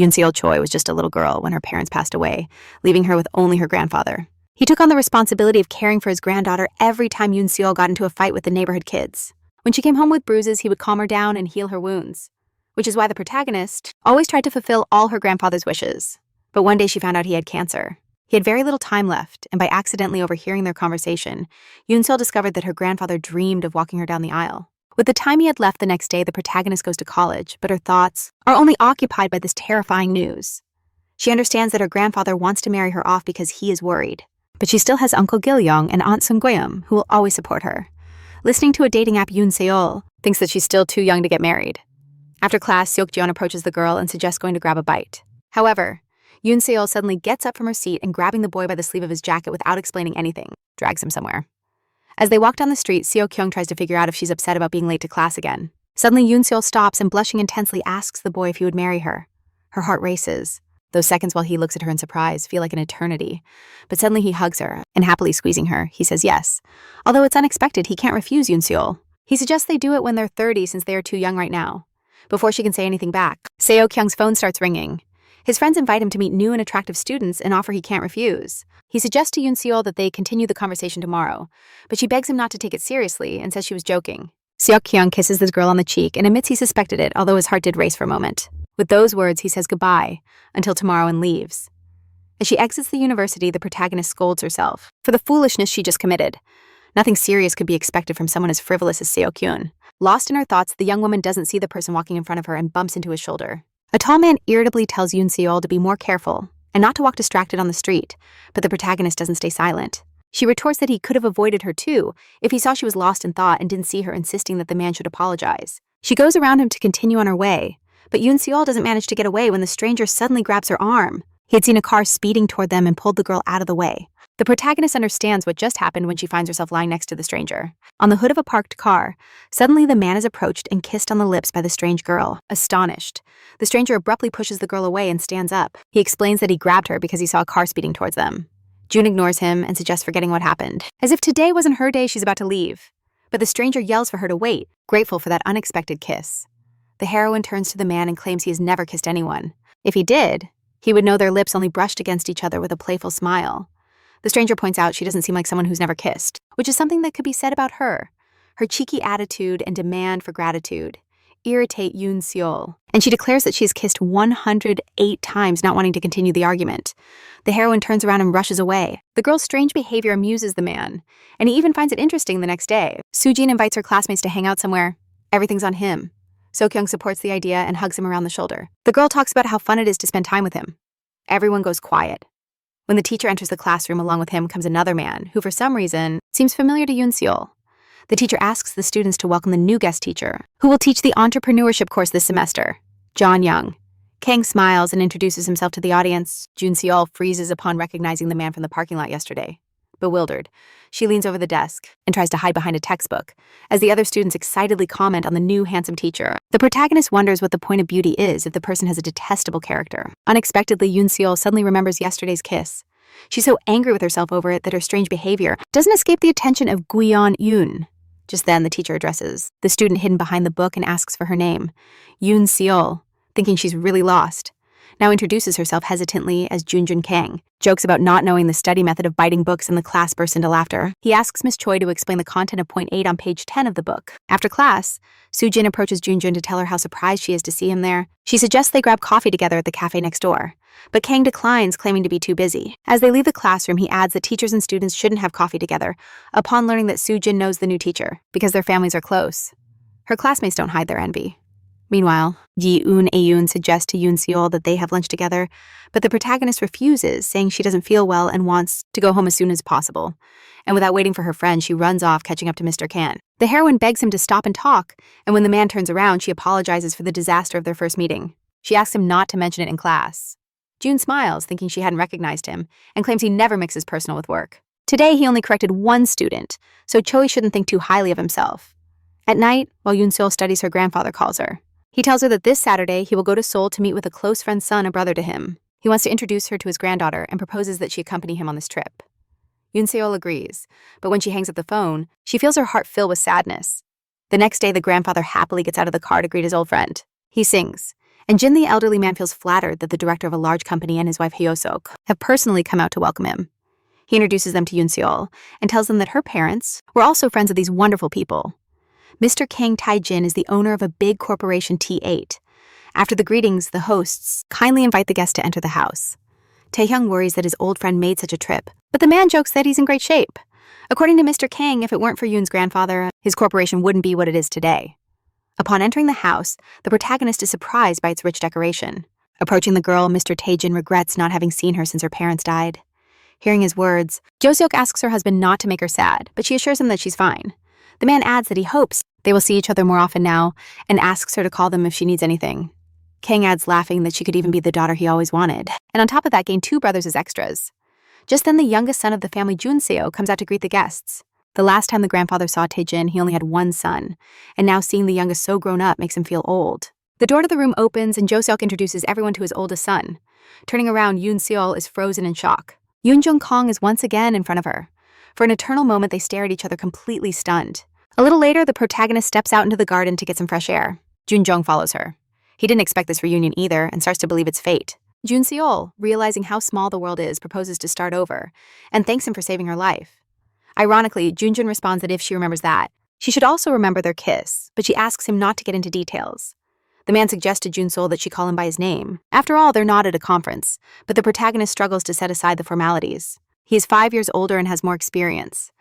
Yoon Choi was just a little girl when her parents passed away, leaving her with only her grandfather. He took on the responsibility of caring for his granddaughter every time Yoon got into a fight with the neighborhood kids. When she came home with bruises, he would calm her down and heal her wounds, which is why the protagonist always tried to fulfill all her grandfather's wishes. But one day she found out he had cancer. He had very little time left, and by accidentally overhearing their conversation, Yoon discovered that her grandfather dreamed of walking her down the aisle. With the time he had left the next day, the protagonist goes to college, but her thoughts are only occupied by this terrifying news. She understands that her grandfather wants to marry her off because he is worried. But she still has Uncle Gil-young and Aunt Sung-gweum, who will always support her. Listening to a dating app, Yoon Seol thinks that she's still too young to get married. After class, Seok-jeon approaches the girl and suggests going to grab a bite. However, Yoon Seol suddenly gets up from her seat and, grabbing the boy by the sleeve of his jacket without explaining anything, drags him somewhere. As they walk down the street, Seok-kyung tries to figure out if she's upset about being late to class again. Suddenly, Yoon Seol stops and, blushing intensely, asks the boy if he would marry her. Her heart races. Those seconds while he looks at her in surprise feel like an eternity. But suddenly he hugs her, and happily squeezing her, he says yes. Although it's unexpected, he can't refuse Yoon Seol. He suggests they do it when they're 30 since they are too young right now. Before she can say anything back, Seo-kyung's phone starts ringing. His friends invite him to meet new and attractive students, an offer he can't refuse. He suggests to Yoon Seol that they continue the conversation tomorrow, but she begs him not to take it seriously and says she was joking. Seok-kyung kisses this girl on the cheek and admits he suspected it, although his heart did race for a moment. With those words, he says goodbye until tomorrow and leaves. As she exits the university, the protagonist scolds herself for the foolishness she just committed. Nothing serious could be expected from someone as frivolous as Seo-kyung. Lost in her thoughts, the young woman doesn't see the person walking in front of her and bumps into his shoulder. A tall man irritably tells Yoon Seol to be more careful and not to walk distracted on the street, but the protagonist doesn't stay silent. She retorts that he could have avoided her too if he saw she was lost in thought and didn't see her, insisting that the man should apologize. She goes around him to continue on her way, but Yoon Seol doesn't manage to get away when the stranger suddenly grabs her arm. He had seen a car speeding toward them and pulled the girl out of the way. The protagonist understands what just happened when she finds herself lying next to the stranger. On the hood of a parked car, suddenly the man is approached and kissed on the lips by the strange girl. Astonished, the stranger abruptly pushes the girl away and stands up. He explains that he grabbed her because he saw a car speeding towards them. June ignores him and suggests forgetting what happened, as if today wasn't her day. She's about to leave. But the stranger yells for her to wait, grateful for that unexpected kiss. The heroine turns to the man and claims he has never kissed anyone. If he did, he would know their lips only brushed against each other with a playful smile. The stranger points out she doesn't seem like someone who's never kissed, which is something that could be said about her. Her cheeky attitude and demand for gratitude irritate Yoon Seol, and she declares that she has kissed 108 times, not wanting to continue the argument. The heroine turns around and rushes away. The girl's strange behavior amuses the man, and he even finds it interesting the next day. Soo-jin invites her classmates to hang out somewhere. Everything's on him. So-kyung supports the idea and hugs him around the shoulder. The girl talks about how fun it is to spend time with him. Everyone goes quiet. When the teacher enters the classroom, along with him comes another man who, for some reason, seems familiar to Yoon Seol. The teacher asks the students to welcome the new guest teacher, who will teach the entrepreneurship course this semester, John Young. Kang smiles and introduces himself to the audience. Yoon Seol freezes upon recognizing the man from the parking lot yesterday. Bewildered, she leans over the desk and tries to hide behind a textbook, as the other students excitedly comment on the new handsome teacher. The protagonist wonders what the point of beauty is if the person has a detestable character. Unexpectedly, Yoon Seol suddenly remembers yesterday's kiss. She's so angry with herself over it that her strange behavior doesn't escape the attention of Guyeon Yoon. Just then, the teacher addresses the student hidden behind the book and asks for her name. Yoon Seol, thinking she's really lost, now introduces herself hesitantly as Junjun Kang, jokes about not knowing the study method of biting books, and the class bursts into laughter. He asks Miss Choi to explain the content of point 8 on page 10 of the book. After class, Soo-jin approaches Junjun to tell her how surprised she is to see him there. She suggests they grab coffee together at the cafe next door, but Kang declines, claiming to be too busy. As they leave the classroom, he adds that teachers and students shouldn't have coffee together, upon learning that Soo-jin knows the new teacher, because their families are close. Her classmates don't hide their envy. Meanwhile, Ji-eun Aeun suggests to Yoon Seol that they have lunch together, but the protagonist refuses, saying she doesn't feel well and wants to go home as soon as possible. And without waiting for her friend, she runs off, catching up to Mr. Kan. The heroine begs him to stop and talk, and when the man turns around, she apologizes for the disaster of their first meeting. She asks him not to mention it in class. June smiles, thinking she hadn't recognized him, and claims he never mixes personal with work. Today, he only corrected one student, so Choi shouldn't think too highly of himself. At night, while Yoon Seol studies, her grandfather calls her. He tells her that this Saturday he will go to Seoul to meet with a close friend's son, a brother to him. He wants to introduce her to his granddaughter and proposes that she accompany him on this trip. Yoon Seol agrees, but when she hangs up the phone, she feels her heart fill with sadness. The next day, the grandfather happily gets out of the car to greet his old friend. He sings, And Jin, the elderly man, feels flattered that the director of a large company and his wife Hyosok have personally come out to welcome him. He introduces them to Yoon Seol and tells them that her parents were also friends of these wonderful people. Mr. Kang Tae-jin is the owner of a big corporation T8. After the greetings, the hosts kindly invite the guests to enter the house. Taehyung worries that his old friend made such a trip, but the man jokes that he's in great shape. According to Mr. Kang, if it weren't for Yoon's grandfather, his corporation wouldn't be what it is today. Upon entering the house, the protagonist is surprised by its rich decoration. Approaching the girl, Mr. Tae-jin regrets not having seen her since her parents died. Hearing his words, Jo-seok asks her husband not to make her sad, but she assures him that she's fine. The man adds that he hopes they will see each other more often now and asks her to call them if she needs anything. Kang adds, laughing, that she could even be the daughter he always wanted, and on top of that gain 2 brothers as extras. Just then, the youngest son of the family, Jun Seo, comes out to greet the guests. The last time the grandfather saw Tae-jin, he only had 1 son, and now seeing the youngest so grown up makes him feel old. The door to the room opens, and Jo-seok introduces everyone to his oldest son. Turning around, Yoon Seol is frozen in shock. Yoon Jung-kong is once again in front of her. For an eternal moment, they stare at each other completely stunned. A little later, the protagonist steps out into the garden to get some fresh air. Jun Jung follows her. He didn't expect this reunion either and starts to believe it's fate. Jun Seol, realizing how small the world is, proposes to start over and thanks him for saving her life. Ironically, Junjun responds that if she remembers that, she should also remember their kiss, but she asks him not to get into details. The man suggests to Jun Seol that she call him by his name. After all, they're not at a conference, but the protagonist struggles to set aside the formalities. He is 5 years older and has more experience.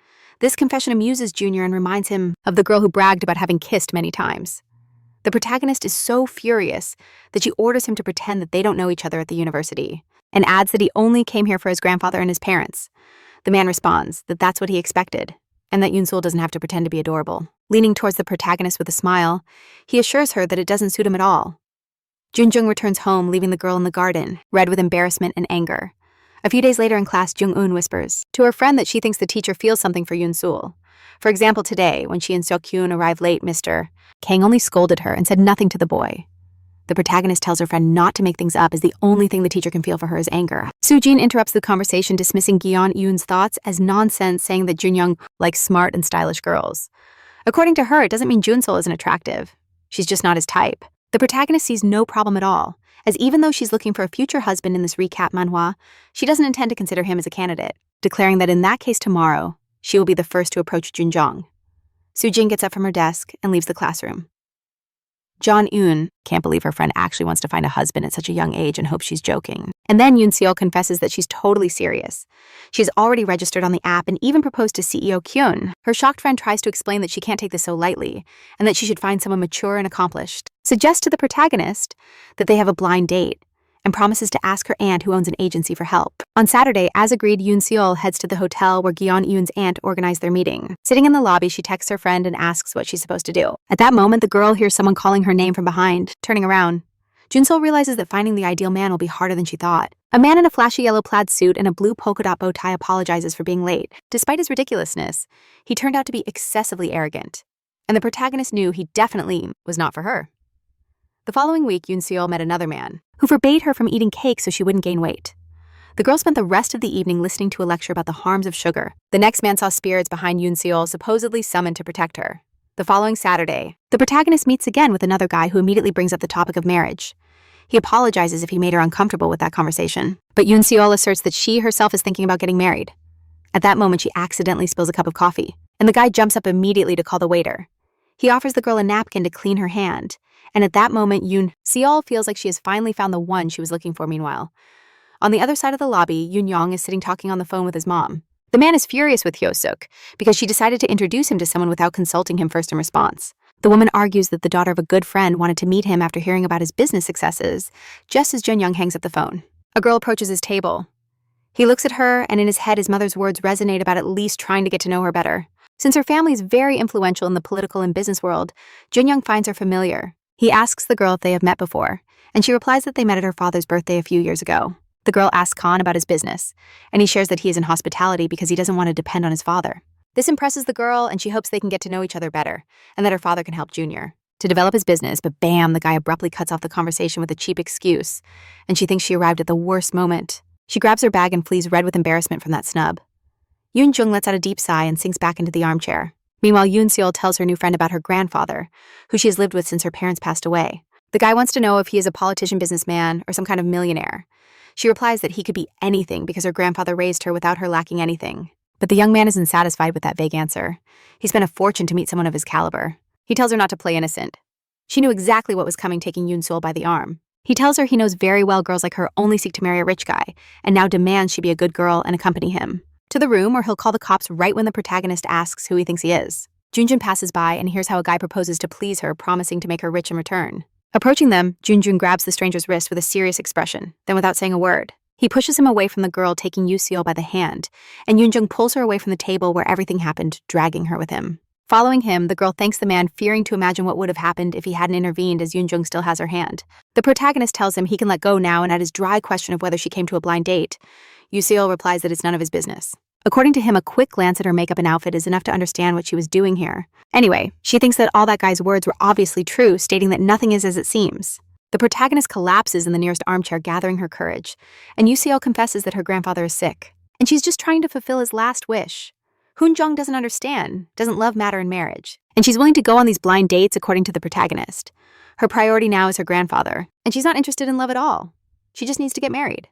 This confession amuses Junior and reminds him of the girl who bragged about having kissed many times. The protagonist is so furious that she orders him to pretend that they don't know each other at the university, and adds that he only came here for his grandfather and his parents. The man responds that that's what he expected, and that Yoon Seol doesn't have to pretend to be adorable. Leaning towards the protagonist with a smile, he assures her that it doesn't suit him at all. Jung returns home, leaving the girl in the garden, red with embarrassment and anger. A few days later in class, Jung-eun whispers to her friend that she thinks the teacher feels something for Yoon Seol. For example, today, when she and Seok-hyun arrived late, Mr. Kang only scolded her and said nothing to the boy. The protagonist tells her friend not to make things up, as the only thing the teacher can feel for her is anger. Soo-jin interrupts the conversation, dismissing Gi-yeon-eun's thoughts as nonsense, saying that Jun-young likes smart and stylish girls. According to her, it doesn't mean Jun Seol isn't attractive. She's just not his type. The protagonist sees no problem at all, as even though she's looking for a future husband in this recap manhwa, she doesn't intend to consider him as a candidate, declaring that in that case tomorrow, she will be the first to approach Junjong. Soo-jin gets up from her desk and leaves the classroom. John-eun can't believe her friend actually wants to find a husband at such a young age and hopes she's joking. And then Yoon Seol confesses that she's totally serious. She's already registered on the app and even proposed to CEO Kyun. Her shocked friend tries to explain that she can't take this so lightly and that she should find someone mature and accomplished, suggests to the protagonist that they have a blind date, and promises to ask her aunt, who owns an agency, for help. On Saturday, as agreed, Yoon Seol heads to the hotel where Gi-yeon-eun's aunt organized their meeting. Sitting in the lobby, she texts her friend and asks what she's supposed to do. At that moment, the girl hears someone calling her name from behind. Turning around, Jun-seol realizes that finding the ideal man will be harder than she thought. A man in a flashy yellow plaid suit and a blue polka dot bow tie apologizes for being late. Despite his ridiculousness, he turned out to be excessively arrogant, and the protagonist knew he definitely was not for her. The following week, Yoon Seol met another man who forbade her from eating cake so she wouldn't gain weight. The girl spent the rest of the evening listening to a lecture about the harms of sugar. The next man saw spirits behind Yoon Seol, supposedly summoned to protect her. The following Saturday, the protagonist meets again with another guy who immediately brings up the topic of marriage. He apologizes if he made her uncomfortable with that conversation, but Yoon Seol asserts that she herself is thinking about getting married. At that moment, she accidentally spills a cup of coffee, and the guy jumps up immediately to call the waiter. He offers the girl a napkin to clean her hand, and at that moment, Yoon Seol feels like she has finally found the one she was looking for. Meanwhile, on the other side of the lobby, Yoon Young is sitting talking on the phone with his mom. The man is furious with Hyosuk because she decided to introduce him to someone without consulting him first in response. The woman argues that the daughter of a good friend wanted to meet him after hearing about his business successes, just as Jun Young hangs up the phone. A girl approaches his table. He looks at her, and in his head, his mother's words resonate about at least trying to get to know her better. Since her family is very influential in the political and business world, Jun Young finds her familiar. He asks the girl if they have met before, and she replies that they met at her father's birthday a few years ago. The girl asks Khan about his business, and he shares that he is in hospitality because he doesn't want to depend on his father. This impresses the girl, and she hopes they can get to know each other better, and that her father can help Junior to develop his business, but bam, the guy abruptly cuts off the conversation with a cheap excuse, and she thinks she arrived at the worst moment. She grabs her bag and flees, red with embarrassment from that snub. Yoon Jung lets out a deep sigh and sinks back into the armchair. Meanwhile, Yoon Seol tells her new friend about her grandfather, who she has lived with since her parents passed away. The guy wants to know if he is a politician, businessman, or some kind of millionaire. She replies that he could be anything because her grandfather raised her without her lacking anything. But the young man isn't satisfied with that vague answer. He spent a fortune to meet someone of his caliber. He tells her not to play innocent. She knew exactly what was coming, taking Yoon-seol by the arm. He tells her he knows very well girls like her only seek to marry a rich guy, and now demands she be a good girl and accompany him to the room where he'll call the cops right when the protagonist asks who he thinks he is. Junjun passes by and hears how a guy proposes to please her, promising to make her rich in return. Approaching them, Junjun grabs the stranger's wrist with a serious expression, then without saying a word, he pushes him away from the girl, taking Yoo-seol by the hand, and Yoonjung pulls her away from the table where everything happened, dragging her with him. Following him, the girl thanks the man, fearing to imagine what would have happened if he hadn't intervened, as Yoonjung still has her hand. The protagonist tells him he can let go now, and at his dry question of whether she came to a blind date, Yoo-seol replies that it's none of his business. According to him, a quick glance at her makeup and outfit is enough to understand what she was doing here. Anyway, she thinks that all that guy's words were obviously true, stating that nothing is as it seems. The protagonist collapses in the nearest armchair, gathering her courage, and Yoo-seol confesses that her grandfather is sick, and she's just trying to fulfill his last wish. Hoon-jung doesn't understand, doesn't love matter in marriage, and she's willing to go on these blind dates according to the protagonist. Her priority now is her grandfather, and she's not interested in love at all. She just needs to get married.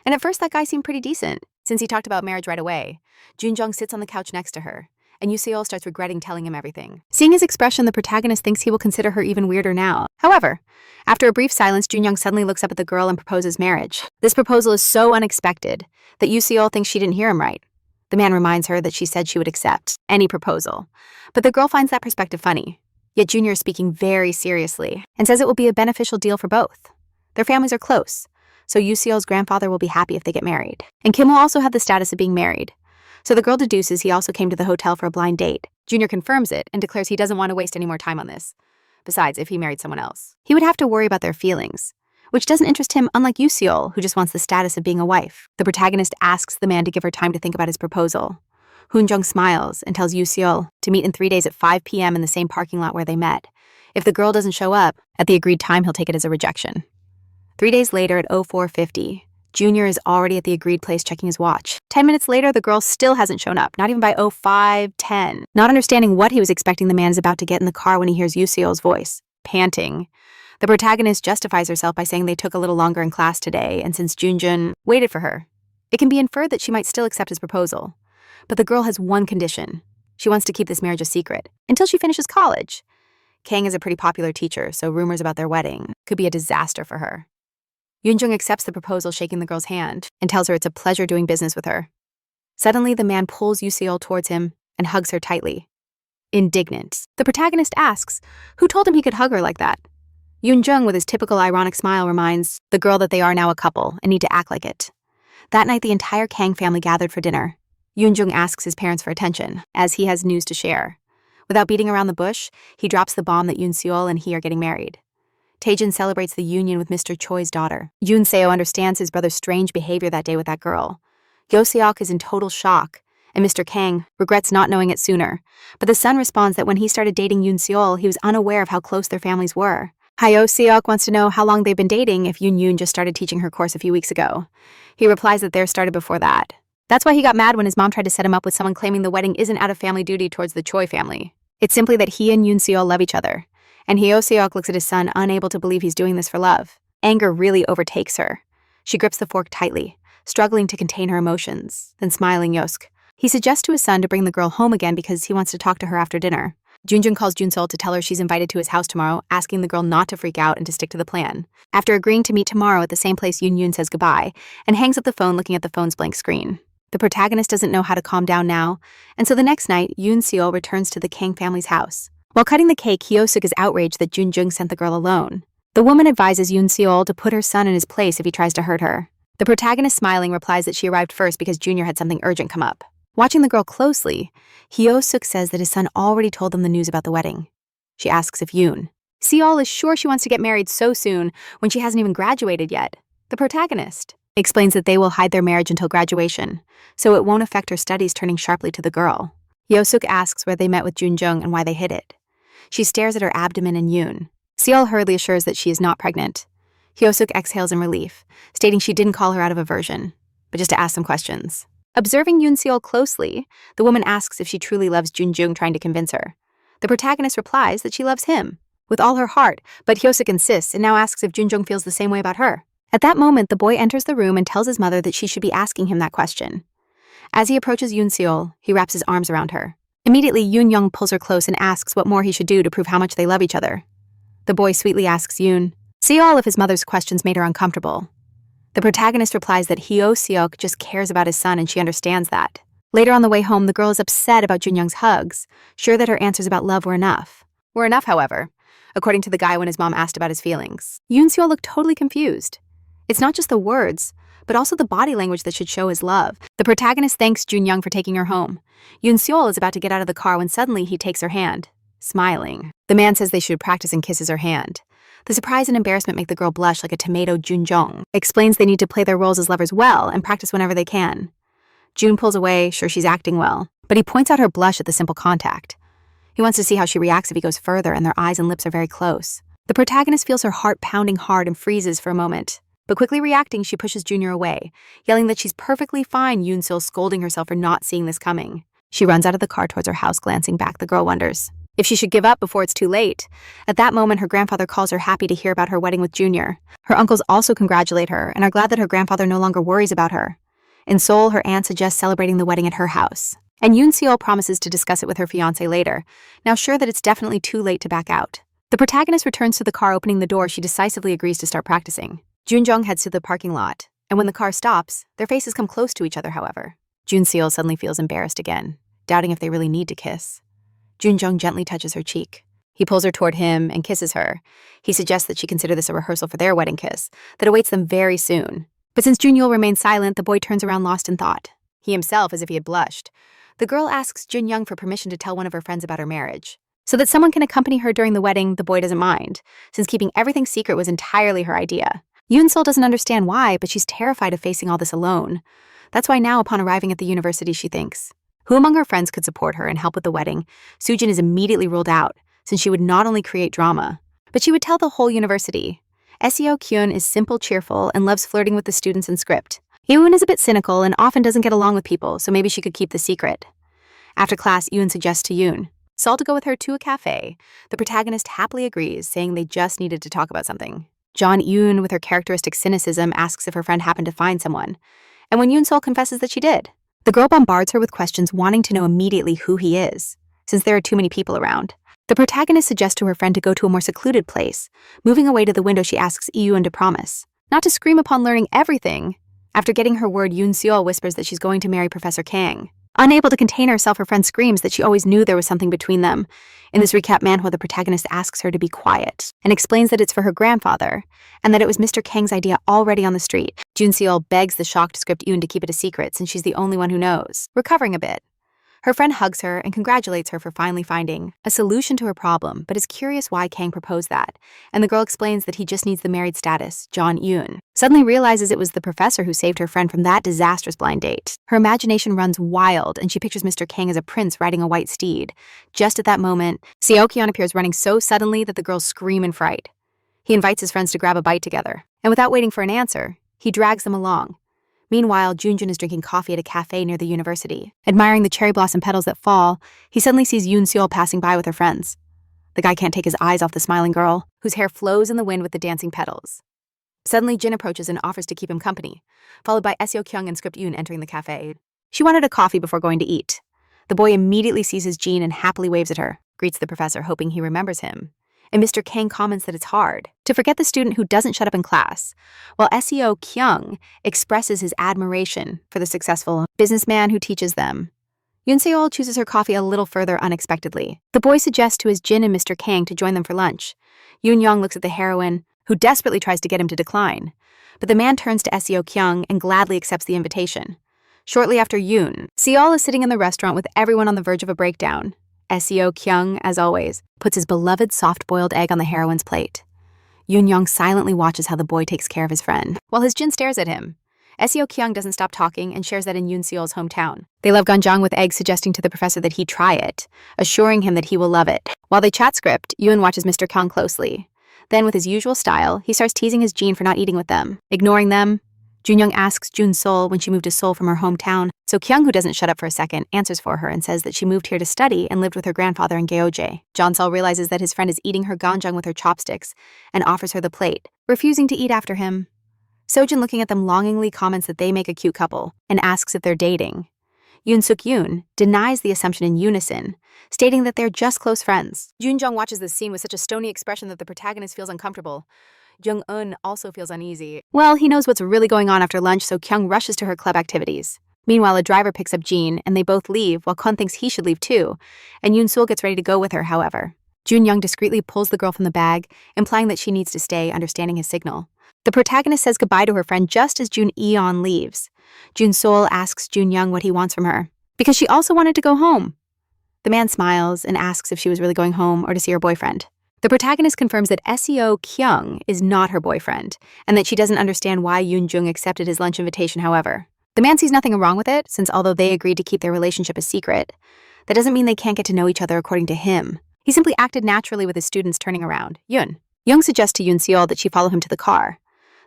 And at first that guy seemed pretty decent, since he talked about marriage right away. Joon-jung sits on the couch next to her, and Yoo-seol starts regretting telling him everything. Seeing his expression, the protagonist thinks he will consider her even weirder now. However, after a brief silence, Joon-jung suddenly looks up at the girl and proposes marriage. This proposal is so unexpected that Yoo-seol thinks she didn't hear him right. The man reminds her that she said she would accept any proposal, but the girl finds that perspective funny. Yet Junior is speaking very seriously and says it will be a beneficial deal for both. Their families are close, so Yoo-seol's grandfather will be happy if they get married. And Kim will also have the status of being married. So the girl deduces he also came to the hotel for a blind date. Junior confirms it and declares he doesn't want to waste any more time on this. Besides, if he married someone else, he would have to worry about their feelings, which doesn't interest him, unlike Yoo-seol, who just wants the status of being a wife. The protagonist asks the man to give her time to think about his proposal. Hoon-jung smiles and tells Yoo-seol to meet in 3 days at 5 p.m. in the same parking lot where they met. If the girl doesn't show up at the agreed time, he'll take it as a rejection. 3 days later at 04:50, Junior is already at the agreed place checking his watch. 10 minutes later, the girl still hasn't shown up, not even by 05:10. Not understanding what he was expecting, the man is about to get in the car when he hears Yoo-seol's voice, panting. The protagonist justifies herself by saying they took a little longer in class today, and since Junjun waited for her, it can be inferred that she might still accept his proposal. But the girl has one condition. She wants to keep this marriage a secret until she finishes college. Kang is a pretty popular teacher, so rumors about their wedding could be a disaster for her. Yoonjung accepts the proposal, shaking the girl's hand, and tells her it's a pleasure doing business with her. Suddenly, the man pulls Yoo-seol towards him and hugs her tightly. Indignant, the protagonist asks, who told him he could hug her like that? Yoonjung, with his typical ironic smile, reminds the girl that they are now a couple and need to act like it. That night, the entire Kang family gathered for dinner. Yoonjung asks his parents for attention, as he has news to share. Without beating around the bush, he drops the bomb that Yoon-seol and he are getting married. Taejin celebrates the union with Mr. Choi's daughter. Yoon-seo understands his brother's strange behavior that day with that girl. Yo-seok is in total shock, and Mr. Kang regrets not knowing it sooner. But the son responds that when he started dating Yoon-seol, he was unaware of how close their families were. Hyo-seok wants to know how long they've been dating if Yoon-yoon just started teaching her course a few weeks ago. He replies that theirs started before that. That's why he got mad when his mom tried to set him up with someone, claiming the wedding isn't out of family duty towards the Choi family. It's simply that he and Yoon-seol love each other. And Hyo-seok looks at his son, unable to believe he's doing this for love. Anger really overtakes her. She grips the fork tightly, struggling to contain her emotions, then smiling Yosk. He suggests to his son to bring the girl home again because he wants to talk to her after dinner. Junjun calls Junsol to tell her she's invited to his house tomorrow, asking the girl not to freak out and to stick to the plan. After agreeing to meet tomorrow at the same place, Yoon says goodbye and hangs up the phone, looking at the phone's blank screen. The protagonist doesn't know how to calm down now, and so the next night, Yoon-seol returns to the Kang family's house. While cutting the cake, Hyo-suk is outraged that Junjung sent the girl alone. The woman advises Yoon-seol to put her son in his place if he tries to hurt her. The protagonist, smiling, replies that she arrived first because Junior had something urgent come up. Watching the girl closely, Hyo-suk says that his son already told them the news about the wedding. She asks if Yoon-seol is sure she wants to get married so soon when she hasn't even graduated yet. The protagonist explains that they will hide their marriage until graduation, so it won't affect her studies, turning sharply to the girl. Hyo-suk asks where they met with Junjung and why they hid it. She stares at her abdomen and Yoon-seol hurriedly assures that she is not pregnant. Hyo-suk exhales in relief, stating she didn't call her out of aversion, but just to ask some questions. Observing Yoon-seol closely, the woman asks if she truly loves Junjung, trying to convince her. The protagonist replies that she loves him, with all her heart, but Hyosik insists and now asks if Junjong feels the same way about her. At that moment, the boy enters the room and tells his mother that she should be asking him that question. As he approaches Yoon Seol, he wraps his arms around her. Immediately, Yoon Young pulls her close and asks what more he should do to prove how much they love each other. The boy sweetly asks Yoon Seol if his mother's questions made her uncomfortable. The protagonist replies that Hyo Seok just cares about his son and she understands that. Later on the way home, the girl is upset about Jun Young's hugs, sure that her answers about love were enough. However, according to the guy when his mom asked about his feelings. Yoon Seol looked totally confused. It's not just the words, but also the body language that should show his love. The protagonist thanks Jun Young for taking her home. Yoon Seol is about to get out of the car when suddenly he takes her hand, smiling. The man says they should practice and kisses her hand. The surprise and embarrassment make the girl blush like a tomato. Junjong explains they need to play their roles as lovers well and practice whenever they can. June pulls away, sure she's acting well, but he points out her blush at the simple contact. He wants to see how she reacts if he goes further and their eyes and lips are very close. The protagonist feels her heart pounding hard and freezes for a moment, but quickly reacting, she pushes Junior away, yelling that she's perfectly fine, Yoon Seol scolding herself for not seeing this coming. She runs out of the car towards her house, glancing back. The girl wonders if she should give up before it's too late. At that moment, her grandfather calls her, happy to hear about her wedding with Junior. Her uncles also congratulate her and are glad that her grandfather no longer worries about her. In Seoul, her aunt suggests celebrating the wedding at her house, and Yoon Seol promises to discuss it with her fiancé later, now sure that it's definitely too late to back out. The protagonist returns to the car. Opening the door, she decisively agrees to start practicing. Junjong heads to the parking lot, and when the car stops, their faces come close to each other, however. Jun Seol suddenly feels embarrassed again, doubting if they really need to kiss. Junjong gently touches her cheek. He pulls her toward him and kisses her. He suggests that she consider this a rehearsal for their wedding kiss that awaits them very soon. But since Junyul remains silent, the boy turns around lost in thought. He himself as if he had blushed. The girl asks Jun Young for permission to tell one of her friends about her marriage. So that someone can accompany her during the wedding, the boy doesn't mind, since keeping everything secret was entirely her idea. Yoon Sol doesn't understand why, but she's terrified of facing all this alone. That's why now, upon arriving at the university, she thinks, who among her friends could support her and help with the wedding? Soojin is immediately ruled out, since she would not only create drama, but she would tell the whole university. Seo Kyun is simple, cheerful, and loves flirting with the students in script. Yoon is a bit cynical and often doesn't get along with people, so maybe she could keep the secret. After class, Yoon suggests to Yoon Sol to go with her to a cafe. The protagonist happily agrees, saying they just needed to talk about something. John Yoon, with her characteristic cynicism, asks if her friend happened to find someone. And when Yoon Sol confesses that she did, the girl bombards her with questions, wanting to know immediately who he is, since there are too many people around. The protagonist suggests to her friend to go to a more secluded place. Moving away to the window, she asks Yoon to promise not to scream upon learning everything. After getting her word, Yoon Seol whispers that she's going to marry Professor Kang. Unable to contain herself, her friend screams that she always knew there was something between them. In this recap manhwa, the protagonist asks her to be quiet and explains that it's for her grandfather and that it was Mr. Kang's idea already on the street. Jun Seol begs the shocked script Yoon to keep it a secret since she's the only one who knows. Recovering a bit, her friend hugs her and congratulates her for finally finding a solution to her problem, but is curious why Kang proposed that, and the girl explains that he just needs the married status. John Yoon suddenly realizes it was the professor who saved her friend from that disastrous blind date. Her imagination runs wild, and she pictures Mr. Kang as a prince riding a white steed. Just at that moment, Seokyeon appears running so suddenly that the girls scream in fright. He invites his friends to grab a bite together, and without waiting for an answer, he drags them along. Meanwhile, Junjun is drinking coffee at a cafe near the university. Admiring the cherry blossom petals that fall, he suddenly sees Yoon Seol passing by with her friends. The guy can't take his eyes off the smiling girl, whose hair flows in the wind with the dancing petals. Suddenly, Jin approaches and offers to keep him company, followed by Seo Kyung and script Yoon entering the cafe. She wanted a coffee before going to eat. The boy immediately seizes Jean and happily waves at her, greets the professor hoping he remembers him. And Mr. Kang comments that it's hard to forget the student who doesn't shut up in class, while Seo Kyung expresses his admiration for the successful businessman who teaches them. Yoon Seol chooses her coffee a little further unexpectedly. The boy suggests to his Jin and Mr. Kang to join them for lunch. Yoon Young looks at the heroine, who desperately tries to get him to decline, but the man turns to Seo Kyung and gladly accepts the invitation. Shortly after, Yoon Seol is sitting in the restaurant with everyone on the verge of a breakdown. Seo Kyung, as always, puts his beloved soft-boiled egg on the heroine's plate. Yoon Young silently watches how the boy takes care of his friend, while his Jin stares at him. Seo Kyung doesn't stop talking and shares that in Yoon Seol's hometown. They love ganjang with eggs, suggesting to the professor that he try it, assuring him that he will love it. While they chat script, Yoon watches Mr. Kyung closely. Then, with his usual style, he starts teasing his Jin for not eating with them. Ignoring them, Junyoung asks Jun-sol when she moved to Seoul from her hometown, so Kyung, who doesn't shut up for a second, answers for her and says that she moved here to study and lived with her grandfather in Gyeoje. Jeon-sol realizes that his friend is eating her ganjang with her chopsticks and offers her the plate, refusing to eat after him. Sojin, looking at them longingly, comments that they make a cute couple and asks if they're dating. Yoon Suk-yoon denies the assumption in unison, stating that they're just close friends. Jun-jung watches this scene with such a stony expression that the protagonist feels uncomfortable. Jung-eun also feels uneasy. Well, he knows what's really going on after lunch, so Kyung rushes to her club activities. Meanwhile, a driver picks up Jin, and they both leave, while Kwon thinks he should leave too, and Yoon-sul gets ready to go with her, however. Jun-young discreetly pulls the girl from the bag, implying that she needs to stay, understanding his signal. The protagonist says goodbye to her friend just as Jun Eon leaves. Jun-sol asks Jun-young what he wants from her, because she also wanted to go home. The man smiles and asks if she was really going home or to see her boyfriend. The protagonist confirms that SEO Kyung is not her boyfriend, and that she doesn't understand why Yoon-jung accepted his lunch invitation, however. The man sees nothing wrong with it, since although they agreed to keep their relationship a secret, that doesn't mean they can't get to know each other according to him. He simply acted naturally with his students turning around. Yoon suggests to Yoon-seol that she follow him to the car.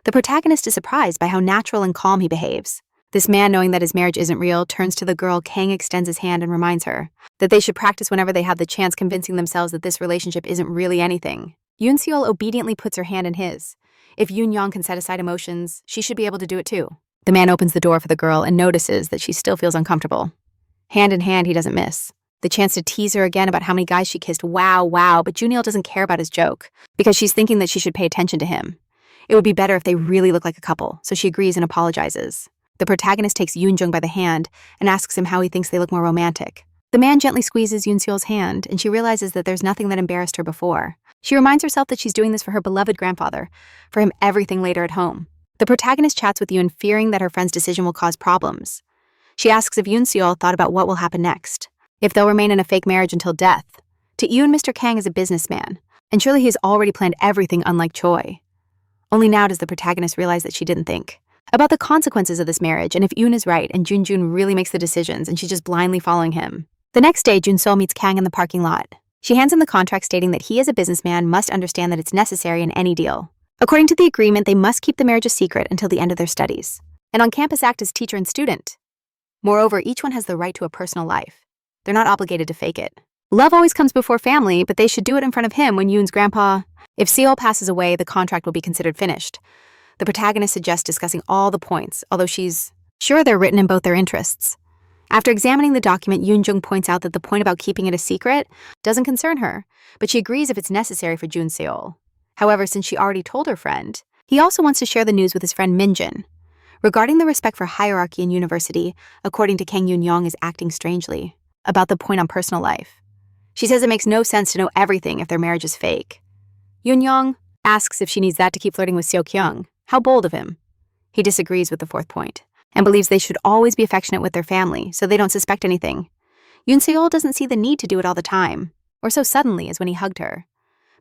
The protagonist is surprised by how natural and calm he behaves. This man, knowing that his marriage isn't real, turns to the girl. Kang extends his hand and reminds her that they should practice whenever they have the chance, convincing themselves that this relationship isn't really anything. Yoon-seol obediently puts her hand in his. If Yoon-young can set aside emotions, she should be able to do it too. The man opens the door for the girl and notices that she still feels uncomfortable. Hand in hand, he doesn't miss. The chance to tease her again about how many guys she kissed, wow, but Junil doesn't care about his joke, because she's thinking that she should pay attention to him. It would be better if they really look like a couple, so she agrees and apologizes. The protagonist takes Yoon-jung by the hand and asks him how he thinks they look more romantic. The man gently squeezes Yoon-seol's hand, and she realizes that there's nothing that embarrassed her before. She reminds herself that she's doing this for her beloved grandfather, for him everything later at home. The protagonist chats with Yoon, fearing that her friend's decision will cause problems. She asks if Yoon-seol thought about what will happen next, if they'll remain in a fake marriage until death. To Yoon, Mr. Kang is a businessman, and surely he has already planned everything, unlike Choi. Only now does the protagonist realize that she didn't think about the consequences of this marriage, and if Yoon is right and Jun really makes the decisions and she's just blindly following him. The next day, Jun-sol meets Kang in the parking lot. She hands him the contract stating that he as a businessman must understand that it's necessary in any deal. According to the agreement, they must keep the marriage a secret until the end of their studies, and on campus act as teacher and student. Moreover, each one has the right to a personal life. They're not obligated to fake it. Love always comes before family, but they should do it in front of him when Yoon's grandpa. If Seol passes away, the contract will be considered finished. The protagonist suggests discussing all the points, although she's sure they're written in both their interests. After examining the document, Yoon-jung points out that the point about keeping it a secret doesn't concern her, but she agrees if it's necessary for Jun-seol. However, since she already told her friend, he also wants to share the news with his friend Min-jin. Regarding the respect for hierarchy in university, according to Kang Yoon-young is acting strangely about the point on personal life. She says it makes no sense to know everything if their marriage is fake. Yoon-young asks if she needs that to keep flirting with Seo-kyung. How bold of him. He disagrees with the fourth point and believes they should always be affectionate with their family so they don't suspect anything. Yoon-seol doesn't see the need to do it all the time, or so suddenly as when he hugged her.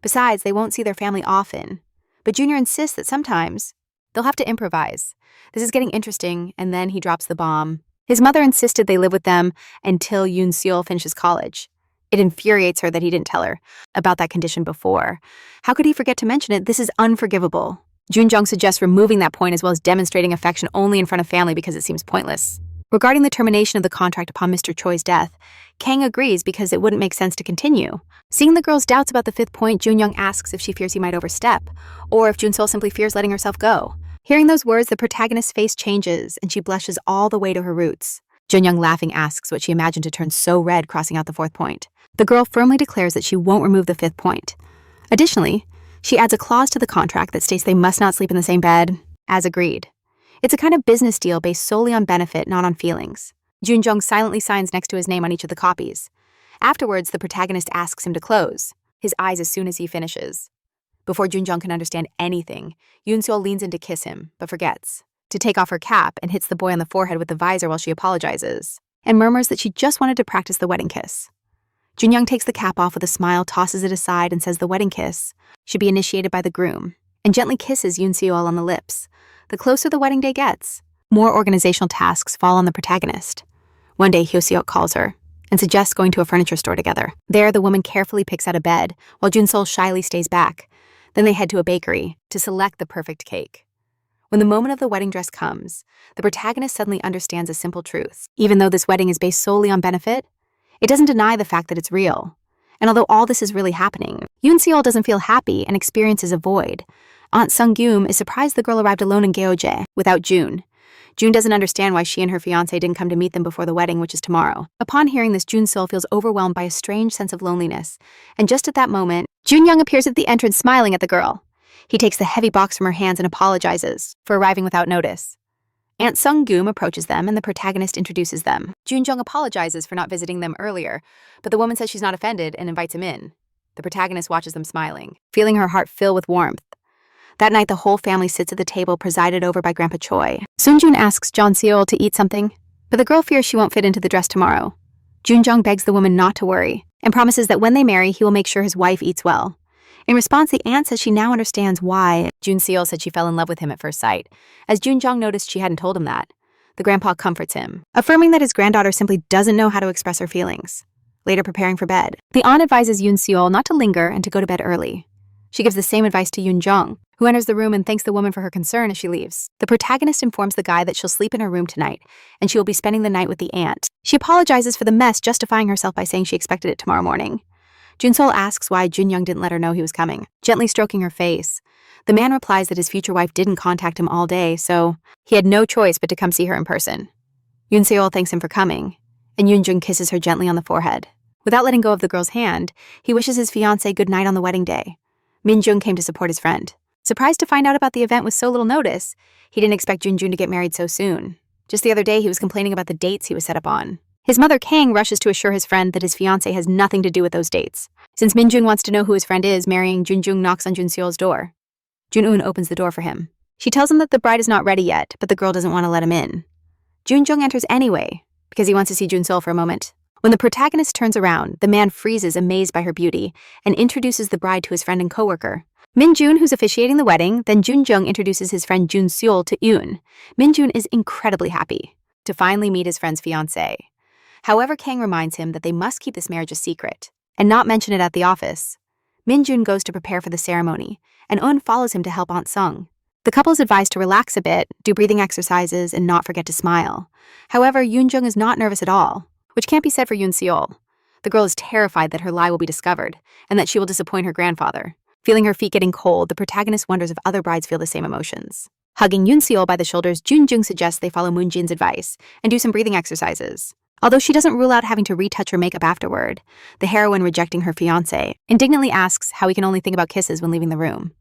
Besides, they won't see their family often, but Junior insists that sometimes they'll have to improvise. This is getting interesting, and then he drops the bomb. His mother insisted they live with them until Yoon-seol finishes college. It infuriates her that he didn't tell her about that condition before. How could he forget to mention it? This is unforgivable. Jun-jung suggests removing that point as well as demonstrating affection only in front of family because it seems pointless. Regarding the termination of the contract upon Mr. Choi's death, Kang agrees because it wouldn't make sense to continue. Seeing the girl's doubts about the fifth point, Jun-young asks if she fears he might overstep, or if Jun-sol simply fears letting herself go. Hearing those words, the protagonist's face changes and she blushes all the way to her roots. Jun-young laughing asks what she imagined to turn so red crossing out the fourth point. The girl firmly declares that she won't remove the fifth point. Additionally, she adds a clause to the contract that states they must not sleep in the same bed, as agreed. It's a kind of business deal based solely on benefit, not on feelings. Jun-jung silently signs next to his name on each of the copies. Afterwards, the protagonist asks him to close his eyes as soon as he finishes. Before Jun-jung can understand anything, Yoon-seol leans in to kiss him, but forgets to take off her cap and hits the boy on the forehead with the visor while she apologizes, and murmurs that she just wanted to practice the wedding kiss. Jun-young takes the cap off with a smile, tosses it aside, and says the wedding kiss should be initiated by the groom, and gently kisses Yoon-seol on the lips. The closer the wedding day gets, more organizational tasks fall on the protagonist. One day, Hyo-seok calls her and suggests going to a furniture store together. There, the woman carefully picks out a bed, while Jun-sol shyly stays back. Then they head to a bakery to select the perfect cake. When the moment of the wedding dress comes, the protagonist suddenly understands a simple truth. Even though this wedding is based solely on benefit, it doesn't deny the fact that it's real. And although all this is really happening, Yoon Seol doesn't feel happy and experiences a void. Aunt Sung-gyum is surprised the girl arrived alone in Gyeoje, without June. June doesn't understand why she and her fiancé didn't come to meet them before the wedding, which is tomorrow. Upon hearing this, Jun Seol feels overwhelmed by a strange sense of loneliness. And just at that moment, Jun Young appears at the entrance smiling at the girl. He takes the heavy box from her hands and apologizes for arriving without notice. Aunt Sung-gyum approaches them and the protagonist introduces them. Jun Jung apologizes for not visiting them earlier, but the woman says she's not offended and invites him in. The protagonist watches them smiling, feeling her heart fill with warmth. That night, the whole family sits at the table presided over by Grandpa Choi. Soon-jun asks Jeon Seol to eat something, but the girl fears she won't fit into the dress tomorrow. Jun-jung begs the woman not to worry and promises that when they marry, he will make sure his wife eats well. In response, the aunt says she now understands why Jun Seol said she fell in love with him at first sight, as Jun-jung noticed she hadn't told him that. The grandpa comforts him, affirming that his granddaughter simply doesn't know how to express her feelings. Later, preparing for bed, the aunt advises Yoon Seol not to linger and to go to bed early. She gives the same advice to Yoon Jung, who enters the room and thanks the woman for her concern as she leaves. The protagonist informs the guy that she'll sleep in her room tonight, and she will be spending the night with the aunt. She apologizes for the mess, justifying herself by saying she expected it tomorrow morning. Jun Seol asks why Jun Young didn't let her know he was coming, gently stroking her face. The man replies that his future wife didn't contact him all day, so he had no choice but to come see her in person. Yoon Seol thanks him for coming, and Yoon Jung kisses her gently on the forehead. Without letting go of the girl's hand, he wishes his fiancée good night on the wedding day. Min Jung came to support his friend. Surprised to find out about the event with so little notice, he didn't expect Jun Jun to get married so soon. Just the other day, he was complaining about the dates he was set up on. His mother, Kang, rushes to assure his friend that his fiancé has nothing to do with those dates. Since Min Jun wants to know who his friend is, marrying Jun Jung knocks on Jun Seol's door. Jun Un opens the door for him. She tells him that the bride is not ready yet, but the girl doesn't want to let him in. Jun Jung enters anyway, because he wants to see Jun Seol for a moment. When the protagonist turns around, the man freezes, amazed by her beauty, and introduces the bride to his friend and coworker. Min Jun, who's officiating the wedding, then Jun Jung introduces his friend Jun Seol to Yoon. Min Jun is incredibly happy to finally meet his friend's fiancé. However, Kang reminds him that they must keep this marriage a secret and not mention it at the office. Min Jun goes to prepare for the ceremony, and Un follows him to help Aunt Sung. The couple is advised to relax a bit, do breathing exercises, and not forget to smile. However, Yoon Jung is not nervous at all, which can't be said for Yoon Seol. The girl is terrified that her lie will be discovered and that she will disappoint her grandfather. Feeling her feet getting cold, the protagonist wonders if other brides feel the same emotions. Hugging Yoon Seol by the shoulders, Jun Jung suggests they follow Moon Jin's advice and do some breathing exercises. Although she doesn't rule out having to retouch her makeup afterward, the heroine rejecting her fiancé indignantly asks how he can only think about kisses when leaving the room.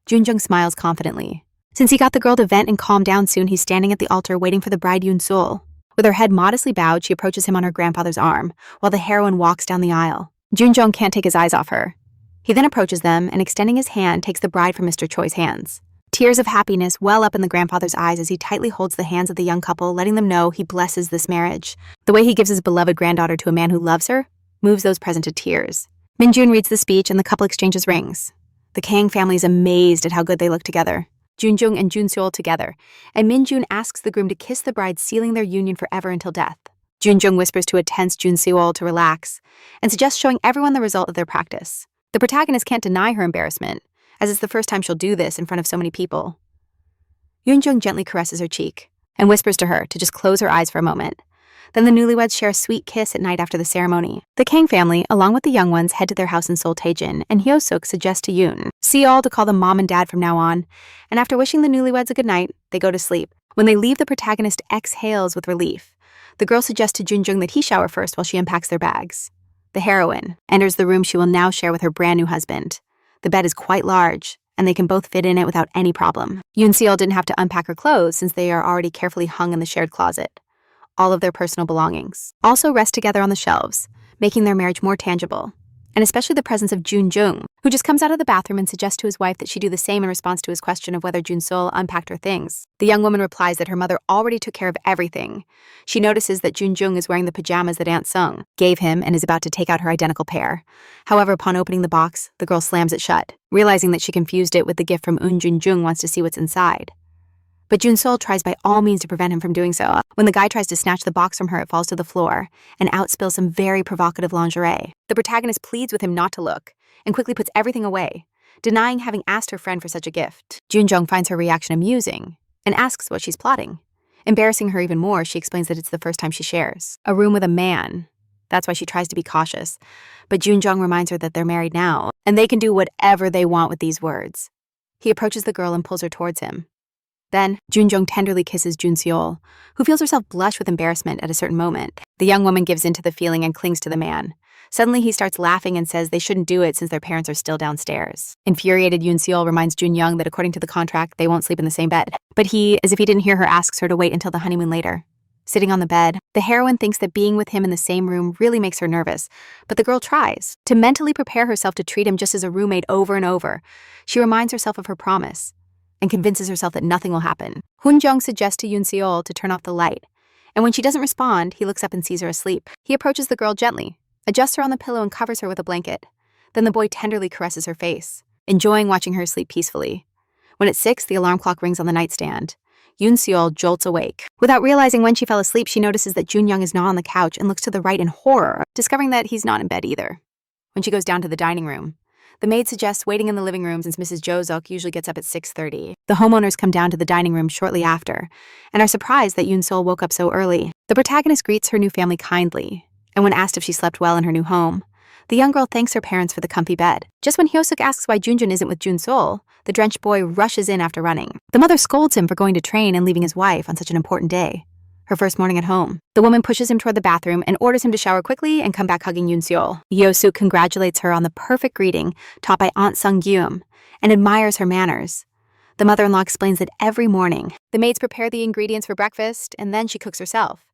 Jun Jung smiles confidently. Since he got the girl to vent and calm down soon, he's standing at the altar waiting for the bride Yoon Seol. With her head modestly bowed, she approaches him on her grandfather's arm, while the heroine walks down the aisle. Jun Jung can't take his eyes off her. He then approaches them and, extending his hand, takes the bride from Mr. Choi's hands. Tears of happiness well up in the grandfather's eyes as he tightly holds the hands of the young couple, letting them know he blesses this marriage. The way he gives his beloved granddaughter to a man who loves her moves those present to tears. Min Jun reads the speech and the couple exchanges rings. The Kang family is amazed at how good they look together. Jun Jung and Jun Seol together, and Min Jun asks the groom to kiss the bride, sealing their union forever until death. Jun Jung whispers to a tense Jun Seol to relax and suggests showing everyone the result of their practice. The protagonist can't deny her embarrassment, as it's the first time she'll do this in front of so many people. Yoon Jung gently caresses her cheek and whispers to her to just close her eyes for a moment. Then the newlyweds share a sweet kiss at night after the ceremony. The Kang family, along with the young ones, head to their house in Seoul Taejin, and Hyo Suk suggests to Yoon Seol to call them mom and dad from now on, and after wishing the newlyweds a good night, they go to sleep. When they leave, the protagonist exhales with relief. The girl suggests to Jun Jung that he shower first while she unpacks their bags. The heroine enters the room she will now share with her brand new husband. The bed is quite large, and they can both fit in it without any problem. Yoon Seol didn't have to unpack her clothes since they are already carefully hung in the shared closet. All of their personal belongings also rest together on the shelves, making their marriage more tangible, and especially the presence of Jun Jung, who just comes out of the bathroom and suggests to his wife that she do the same in response to his question of whether Jun Seol unpacked her things. The young woman replies that her mother already took care of everything. She notices that Jun Jung is wearing the pajamas that Aunt Sung gave him and is about to take out her identical pair. However, upon opening the box, the girl slams it shut, realizing that she confused it with the gift from Jun Jung wants to see what's inside. But Jun Seol tries by all means to prevent him from doing so. When the guy tries to snatch the box from her, it falls to the floor, and out spills some very provocative lingerie. The protagonist pleads with him not to look, and quickly puts everything away, denying having asked her friend for such a gift. Jun Jung finds her reaction amusing, and asks what she's plotting. Embarrassing her even more, she explains that it's the first time she shares a room with a man. That's why she tries to be cautious. But Junjong reminds her that they're married now, and they can do whatever they want with these words. He approaches the girl and pulls her towards him. Then, Junjong tenderly kisses Junseol, who feels herself blush with embarrassment at a certain moment. The young woman gives in to the feeling and clings to the man. Suddenly, he starts laughing and says they shouldn't do it since their parents are still downstairs. Infuriated, Yoon-seol reminds Jun-young that according to the contract, they won't sleep in the same bed. But he, as if he didn't hear her, asks her to wait until the honeymoon later. Sitting on the bed, the heroine thinks that being with him in the same room really makes her nervous, but the girl tries to mentally prepare herself to treat him just as a roommate over and over. She reminds herself of her promise and convinces herself that nothing will happen. Hoon-jung suggests to Yoon-seol to turn off the light, and when she doesn't respond, he looks up and sees her asleep. He approaches the girl gently, adjusts her on the pillow and covers her with a blanket. Then the boy tenderly caresses her face, enjoying watching her sleep peacefully. When at 6, the alarm clock rings on the nightstand. Yoon-seol jolts awake. Without realizing when she fell asleep, she notices that Jun-young is not on the couch and looks to the right in horror, discovering that he's not in bed either. When she goes down to the dining room, the maid suggests waiting in the living room since Mrs. Jo-seok usually gets up at 6:30. The homeowners come down to the dining room shortly after and are surprised that Yoon-seol woke up so early. The protagonist greets her new family kindly, and when asked if she slept well in her new home, the young girl thanks her parents for the comfy bed. Just when Hyo-suk asks why Junjun isn't with Jun-seol, the drenched boy rushes in after running. The mother scolds him for going to train and leaving his wife on such an important day, her first morning at home. The woman pushes him toward the bathroom and orders him to shower quickly and come back hugging Yoon-seol. Hyo-suk congratulates her on the perfect greeting taught by Aunt Sung-gyum and admires her manners. The mother-in-law explains that every morning, the maids prepare the ingredients for breakfast and then she cooks herself.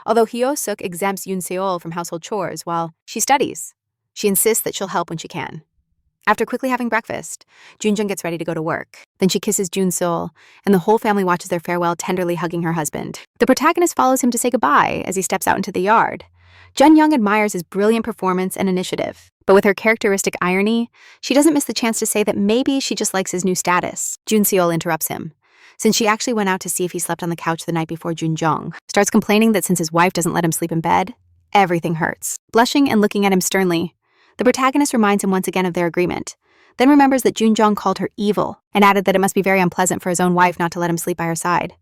Although Hyo-suk exempts Yoon-seol from household chores while she studies, she insists that she'll help when she can. After quickly having breakfast, Junjun gets ready to go to work. Then she kisses Jun-seol, and the whole family watches their farewell, tenderly hugging her husband. The protagonist follows him to say goodbye as he steps out into the yard. Jun-young admires his brilliant performance and initiative, but with her characteristic irony, she doesn't miss the chance to say that maybe she just likes his new status. Jun-seol interrupts him, since she actually went out to see if he slept on the couch the night before Jun-jung, starts complaining that since his wife doesn't let him sleep in bed, everything hurts. Blushing and looking at him sternly, the protagonist reminds him once again of their agreement, then remembers that Jun-jung called her evil and added that it must be very unpleasant for his own wife not to let him sleep by her side.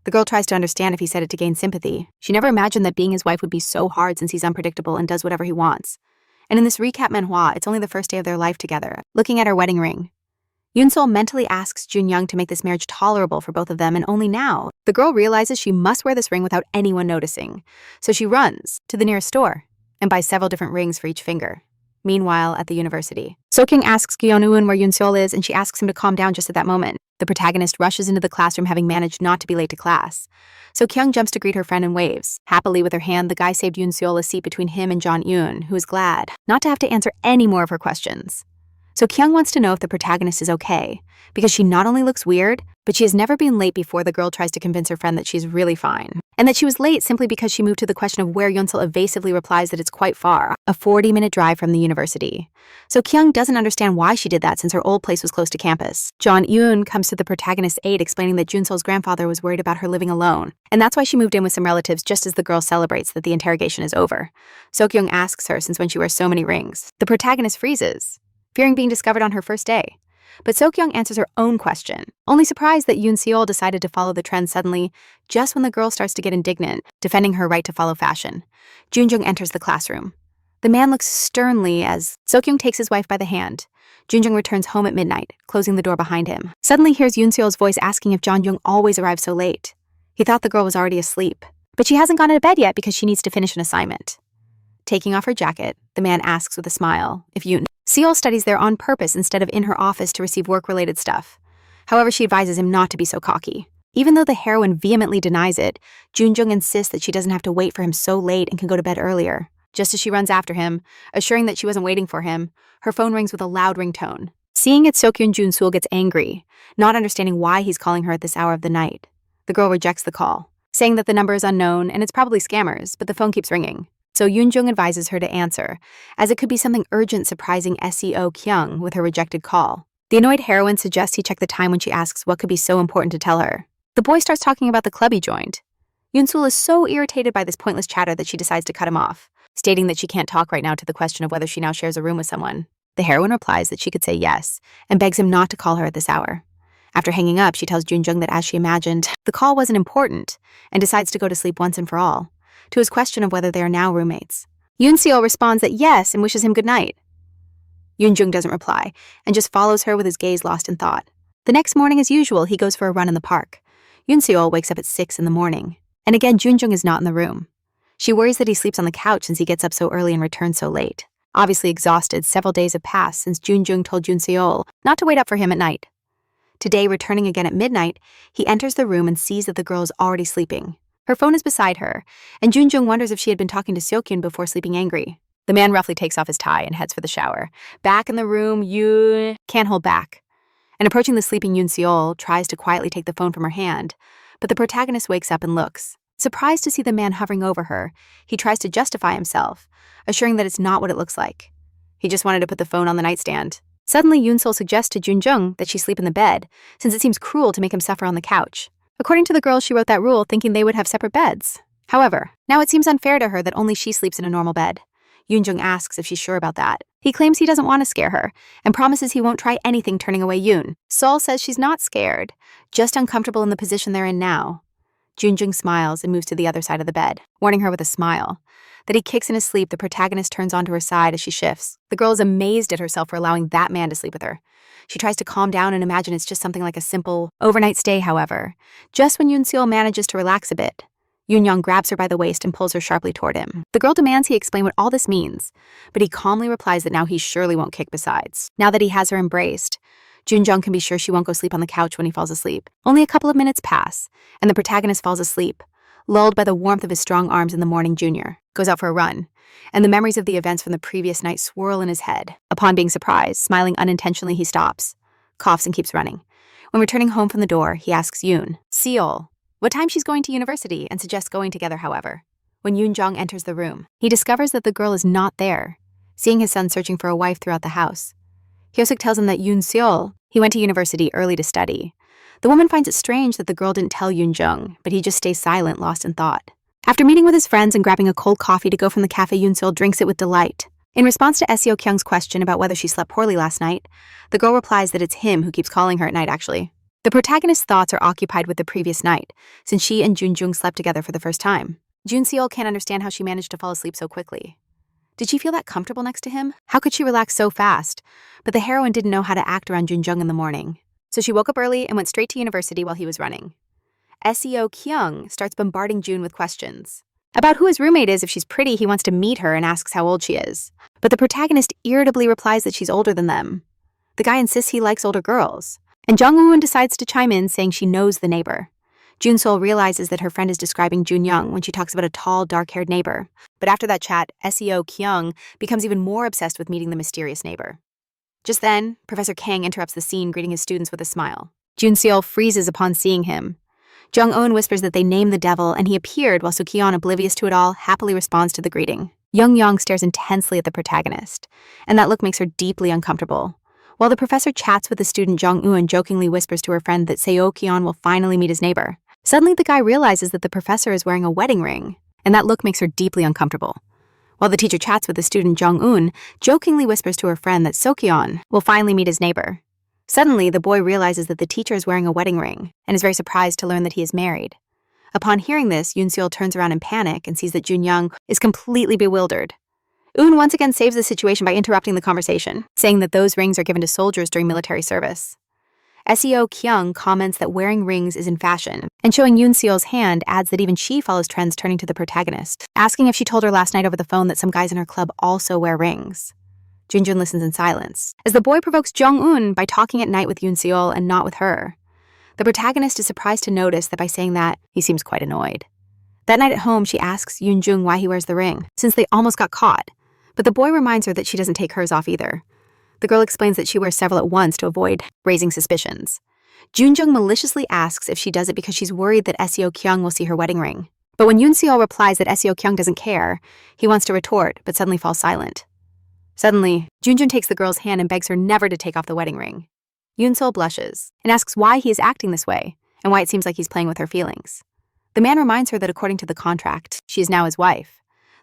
The girl tries to understand if he said it to gain sympathy. She never imagined that being his wife would be so hard since he's unpredictable and does whatever he wants. And in this recap manhwa, it's only the first day of their life together, looking at her wedding ring. Yoon-seol mentally asks Jun-young to make this marriage tolerable for both of them, and only now, the girl realizes she must wear this ring without anyone noticing. So she runs to the nearest store and buys several different rings for each finger. Meanwhile, at the university, So-kyung asks Gyeon-eun where Yoon-seol is, and she asks him to calm down just at that moment. The protagonist rushes into the classroom having managed not to be late to class. So-kyung jumps to greet her friend and waves. Happily with her hand, the guy saved Yoon-seol a seat between him and Jeon-eun, who is glad not to have to answer any more of her questions. So Kyung wants to know if the protagonist is okay, because she not only looks weird, but she has never been late before the girl tries to convince her friend that she's really fine, and that she was late simply because she moved to the question of where Yoon-seol evasively replies that it's quite far, a 40-minute drive from the university. So Kyung doesn't understand why she did that since her old place was close to campus. Jeon-eun comes to the protagonist's aid, explaining that Jun-seol's grandfather was worried about her living alone, and that's why she moved in with some relatives just as the girl celebrates that the interrogation is over. So-kyung asks her since when she wears so many rings. The protagonist freezes, fearing being discovered on her first day. But So-kyung answers her own question, only surprised that Yoon-seol decided to follow the trend suddenly, just when the girl starts to get indignant, defending her right to follow fashion. Junjung enters the classroom. The man looks sternly as So-kyung takes his wife by the hand. Junjung returns home at midnight, closing the door behind him. Suddenly hears Yoon-seol's voice asking if Jeon-jung always arrives so late. He thought the girl was already asleep, but she hasn't gone to bed yet because she needs to finish an assignment. Taking off her jacket, the man asks with a smile if Yoon-seol studies there on purpose instead of in her office to receive work-related stuff. However, she advises him not to be so cocky. Even though the heroine vehemently denies it, Junjung insists that she doesn't have to wait for him so late and can go to bed earlier. Just as she runs after him, assuring that she wasn't waiting for him, her phone rings with a loud ringtone. Seeing it, So-kyung, Jun-seol gets angry, not understanding why he's calling her at this hour of the night. The girl rejects the call, saying that the number is unknown and it's probably scammers, but the phone keeps ringing. So Yoon-jung advises her to answer, as it could be something urgent surprising SEO Kyung with her rejected call. The annoyed heroine suggests he check the time when she asks what could be so important to tell her. The boy starts talking about the club he joined. Yoon-seol is so irritated by this pointless chatter that she decides to cut him off, stating that she can't talk right now to the question of whether she now shares a room with someone. The heroine replies that she could say yes, and begs him not to call her at this hour. After hanging up, she tells Junjung that as she imagined, the call wasn't important and decides to go to sleep once and for all, to his question of whether they are now roommates. Yoon-seol responds that yes and wishes him good night. Yoon-jung doesn't reply and just follows her with his gaze lost in thought. The next morning, as usual, he goes for a run in the park. Yoon-seol wakes up at 6 in the morning, and again Junjung is not in the room. She worries that he sleeps on the couch since he gets up so early and returns so late. Obviously exhausted, several days have passed since Junjung told Yoon-seol not to wait up for him at night. Today, returning again at midnight, he enters the room and sees that the girl is already sleeping. Her phone is beside her, and Junjung wonders if she had been talking to Seokyun before sleeping angry. The man roughly takes off his tie and heads for the shower. Back in the room, Yoon can't hold back. And approaching the sleeping Yoon-seol, tries to quietly take the phone from her hand, but the protagonist wakes up and looks. Surprised to see the man hovering over her, he tries to justify himself, assuring that it's not what it looks like. He just wanted to put the phone on the nightstand. Suddenly, Yoon-seol suggests to Junjung that she sleep in the bed, since it seems cruel to make him suffer on the couch. According to the girl, she wrote that rule thinking they would have separate beds. However, now it seems unfair to her that only she sleeps in a normal bed. Yoon-jung asks if she's sure about that. He claims he doesn't want to scare her, and promises he won't try anything turning away Yoon. Seol says she's not scared, just uncomfortable in the position they're in now. Junjung smiles and moves to the other side of the bed, warning her with a smile. That he kicks in his sleep, the protagonist turns onto her side as she shifts. The girl is amazed at herself for allowing that man to sleep with her. She tries to calm down and imagine it's just something like a simple overnight stay, however. Just when Yoon-seol manages to relax a bit, Yoon-young grabs her by the waist and pulls her sharply toward him. The girl demands he explain what all this means, but he calmly replies that now he surely won't kick besides. Now that he has her embraced, Junjung can be sure she won't go sleep on the couch when he falls asleep. Only a couple of minutes pass, and the protagonist falls asleep, lulled by the warmth of his strong arms in the morning. Junior goes out for a run, and the memories of the events from the previous night swirl in his head. Upon being surprised, smiling unintentionally, he stops, coughs, and keeps running. When returning home from the door, he asks Yoon-seol what time she's going to university and suggests going together, however. When Yoon-jung enters the room, he discovers that the girl is not there, seeing his son searching for a wife throughout the house. Hyosuk tells him that Yoon-seol, he went to university early to study. The woman finds it strange that the girl didn't tell Yoon-jung, but he just stays silent, lost in thought. After meeting with his friends and grabbing a cold coffee to go from the cafe, Yoon-seol drinks it with delight. In response to Seo Kyung's question about whether she slept poorly last night, the girl replies that it's him who keeps calling her at night, actually. The protagonist's thoughts are occupied with the previous night, since she and Junjung slept together for the first time. Yoon-seol can't understand how she managed to fall asleep so quickly. Did she feel that comfortable next to him? How could she relax so fast? But the heroine didn't know how to act around Junjung in the morning. So she woke up early and went straight to university while he was running. Seo Kyung starts bombarding Jun with questions. About who his roommate is, if she's pretty, he wants to meet her and asks how old she is. But the protagonist irritably replies that she's older than them. The guy insists he likes older girls. And Jung-woon decides to chime in, saying she knows the neighbor. Jun-seol realizes that her friend is describing Jun-young when she talks about a tall, dark-haired neighbor. But after that chat, Seo Kyung becomes even more obsessed with meeting the mysterious neighbor. Just then, Professor Kang interrupts the scene, greeting his students with a smile. Jun-seol freezes upon seeing him. Jung-eun whispers that they named the devil, and he appeared while Soo-kyeon, oblivious to it all, happily responds to the greeting. Young-yong stares intensely at the protagonist, and that look makes her deeply uncomfortable. While the professor chats with the student, Jung-eun jokingly whispers to her friend that Seo-kyeon will finally meet his neighbor. Suddenly, the guy realizes that the professor is wearing a wedding ring, and that look makes her deeply uncomfortable. While the teacher chats with the student, Jung-eun jokingly whispers to her friend that Soo-kyeon will finally meet his neighbor. Suddenly, the boy realizes that the teacher is wearing a wedding ring and is very surprised to learn that he is married. Upon hearing this, Yoon-seol turns around in panic and sees that Jun-young is completely bewildered. Eun once again saves the situation by interrupting the conversation, saying that those rings are given to soldiers during military service. Seo Kyung comments that wearing rings is in fashion, and showing Yoon-seol's hand adds that even she follows trends, turning to the protagonist, asking if she told her last night over the phone that some guys in her club also wear rings. Junjun listens in silence, as the boy provokes Jung-eun by talking at night with Yoon-seol and not with her. The protagonist is surprised to notice that by saying that, he seems quite annoyed. That night at home, she asks Yoon-jung why he wears the ring, since they almost got caught, but the boy reminds her that she doesn't take hers off either. The girl explains that she wears several at once to avoid raising suspicions. Junjung maliciously asks if she does it because she's worried that Seo Kyung will see her wedding ring. But when Yoon-seol replies that Seo Kyung doesn't care, he wants to retort, but suddenly falls silent. Suddenly, Junjun takes the girl's hand and begs her never to take off the wedding ring. Yoon-seol blushes and asks why he is acting this way and why it seems like he's playing with her feelings. The man reminds her that according to the contract, she is now his wife.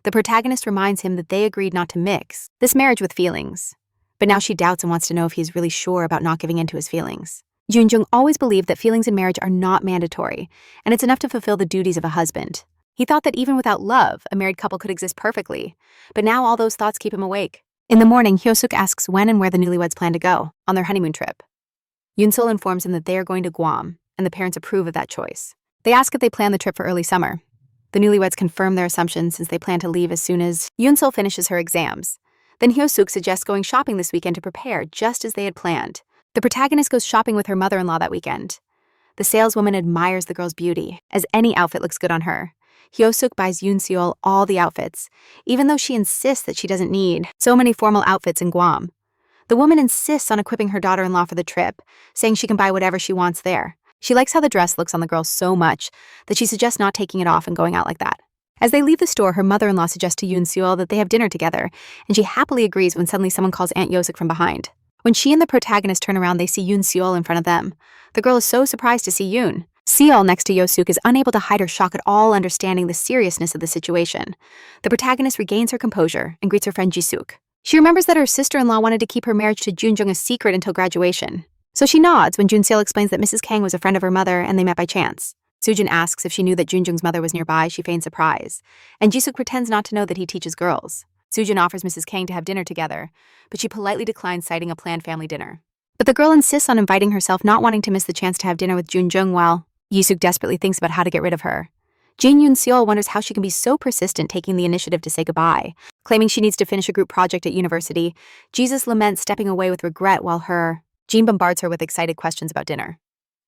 The protagonist reminds him that they agreed not to mix this marriage with feelings. But now she doubts and wants to know if he is really sure about not giving in to his feelings. Jung always believed that feelings in marriage are not mandatory, and it's enough to fulfill the duties of a husband. He thought that even without love, a married couple could exist perfectly, but now all those thoughts keep him awake. In the morning, Hyosuk asks when and where the newlyweds plan to go on their honeymoon trip. Yoon informs him that they are going to Guam, and the parents approve of that choice. They ask if they plan the trip for early summer. The newlyweds confirm their assumption since they plan to leave as soon as Yoon finishes her exams. Then Hyosuk suggests going shopping this weekend to prepare, just as they had planned. The protagonist goes shopping with her mother-in-law that weekend. The saleswoman admires the girl's beauty, as any outfit looks good on her. Hyosuk buys Yoon all the outfits, even though she insists that she doesn't need so many formal outfits in Guam. The woman insists on equipping her daughter-in-law for the trip, saying she can buy whatever she wants there. She likes how the dress looks on the girl so much that she suggests not taking it off and going out like that. As they leave the store, her mother-in-law suggests to Yoon that they have dinner together, and she happily agrees when suddenly someone calls Aunt Hyosuk from behind. When she and the protagonist turn around, they see Yoon in front of them. The girl is so surprised to see Yoon. Seol, next to Hyosuk, is unable to hide her shock at all, understanding the seriousness of the situation. The protagonist regains her composure and greets her friend Jisuk. She remembers that her sister-in-law wanted to keep her marriage to Jung a secret until graduation. So she nods when Seol explains that Mrs. Kang was a friend of her mother and they met by chance. Sujin asks if she knew that Jung's mother was nearby. She feigns surprise, and Jisuk pretends not to know that he teaches girls. Sujin offers Mrs. Kang to have dinner together, but she politely declines, citing a planned family dinner. But the girl insists on inviting herself, not wanting to miss the chance to have dinner with Jung while Jisuk desperately thinks about how to get rid of her. Yoon wonders how she can be so persistent, taking the initiative to say goodbye. Claiming she needs to finish a group project at university, Jesus laments stepping away with regret while Jin bombards her with excited questions about dinner.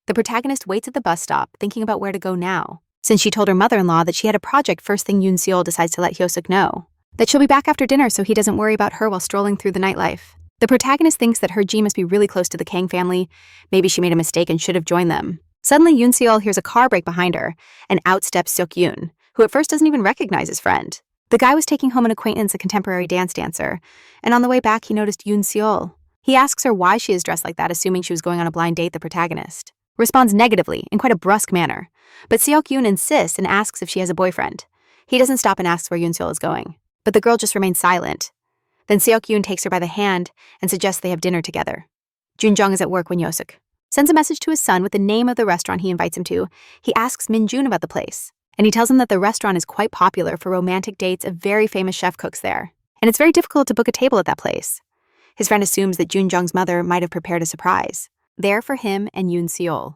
The protagonist waits at the bus stop, thinking about where to go now. Since she told her mother-in-law that she had a project first thing, Yoon decides to let Hyosuk know that she'll be back after dinner so he doesn't worry about her while strolling through the nightlife. The protagonist thinks that Ji must be really close to the Kang family. Maybe she made a mistake and should have joined them. Suddenly, Yoon hears a car brake behind her, and out steps Seok-yoon, who at first doesn't even recognize his friend. The guy was taking home an acquaintance, a contemporary dance dancer, and on the way back he noticed Yoon. He asks her why she is dressed like that, assuming she was going on a blind date. The protagonist responds negatively in quite a brusque manner, but Seok-yoon insists and asks if she has a boyfriend. He doesn't stop and asks where Yoon is going, but the girl just remains silent. Then Seok-yoon takes her by the hand and suggests they have dinner together. Jung is at work when Hyosuk sends a message to his son with the name of the restaurant he invites him to. He asks Min-jun about the place, and he tells him that the restaurant is quite popular for romantic dates. A very famous chef cooks there, and it's very difficult to book a table at that place. His friend assumes that Jung's mother might have prepared a surprise there for him and Yoon.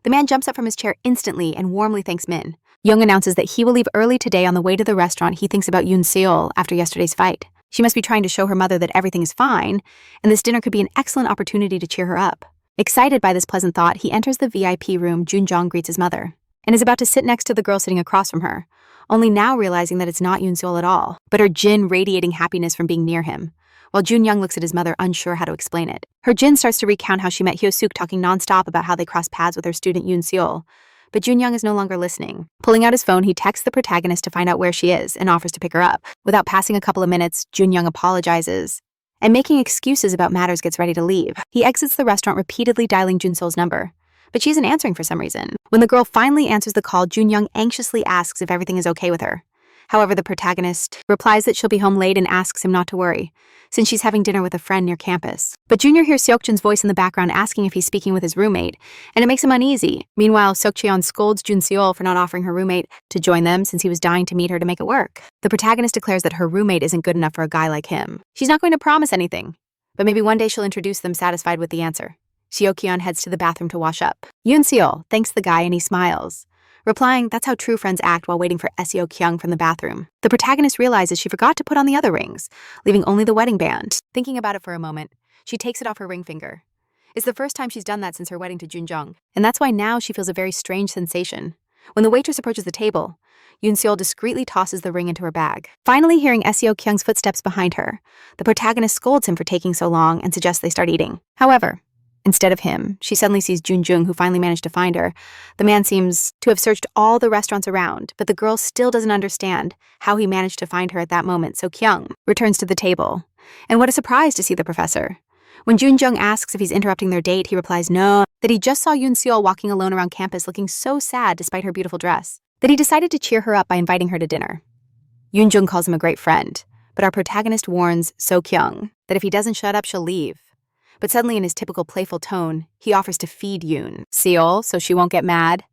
The man jumps up from his chair instantly and warmly thanks Min. Young announces that he will leave early today. On the way to the restaurant, he thinks about Yoon after yesterday's fight. She must be trying to show her mother that everything is fine, and this dinner could be an excellent opportunity to cheer her up. Excited by this pleasant thought, he enters the VIP room. Jung greets his mother and is about to sit next to the girl sitting across from her, only now realizing that it's not Yoon at all, but her Jin radiating happiness from being near him. While Jun-young looks at his mother, unsure how to explain it. Her Jin starts to recount how she met Hyosuk, talking nonstop about how they crossed paths with her student Yoon. But Jun-young is no longer listening. Pulling out his phone, he texts the protagonist to find out where she is and offers to pick her up. Without passing a couple of minutes, Jun-young apologizes and, making excuses about matters, gets ready to leave. He exits the restaurant, repeatedly dialing Junsol's number, but she isn't answering for some reason. When the girl finally answers the call, Jun-young anxiously asks if everything is okay with her. However, the protagonist replies that she'll be home late and asks him not to worry, since she's having dinner with a friend near campus. But Junior hears Seokjun's voice in the background asking if he's speaking with his roommate, and it makes him uneasy. Meanwhile, Seokcheon scolds Junseol for not offering her roommate to join them since he was dying to meet her to make it work. The protagonist declares that her roommate isn't good enough for a guy like him. She's not going to promise anything, but maybe one day she'll introduce them, satisfied with the answer. Seokyeon heads to the bathroom to wash up. Yoon-seol thanks the guy and he smiles, replying that's how true friends act while waiting for Seo Kyung from the bathroom. The protagonist realizes she forgot to put on the other rings, leaving only the wedding band. Thinking about it for a moment, she takes it off her ring finger. It's the first time she's done that since her wedding to Junjong, and that's why now she feels a very strange sensation. When the waitress approaches the table, Yoon-seol discreetly tosses the ring into her bag. Finally hearing Seo Kyung's footsteps behind her, the protagonist scolds him for taking so long and suggests they start eating. However, instead of him, she suddenly sees Junjung, who finally managed to find her. The man seems to have searched all the restaurants around, but the girl still doesn't understand how he managed to find her at that moment, so Kyung returns to the table. And what a surprise to see the professor. When Junjung asks if he's interrupting their date, he replies no, that he just saw Yoon-seol walking alone around campus looking so sad despite her beautiful dress, that he decided to cheer her up by inviting her to dinner. Yoon-jung calls him a great friend, but our protagonist warns So Kyung that if he doesn't shut up, she'll leave. But suddenly, in his typical playful tone, he offers to feed Yoon Seol so she won't get mad.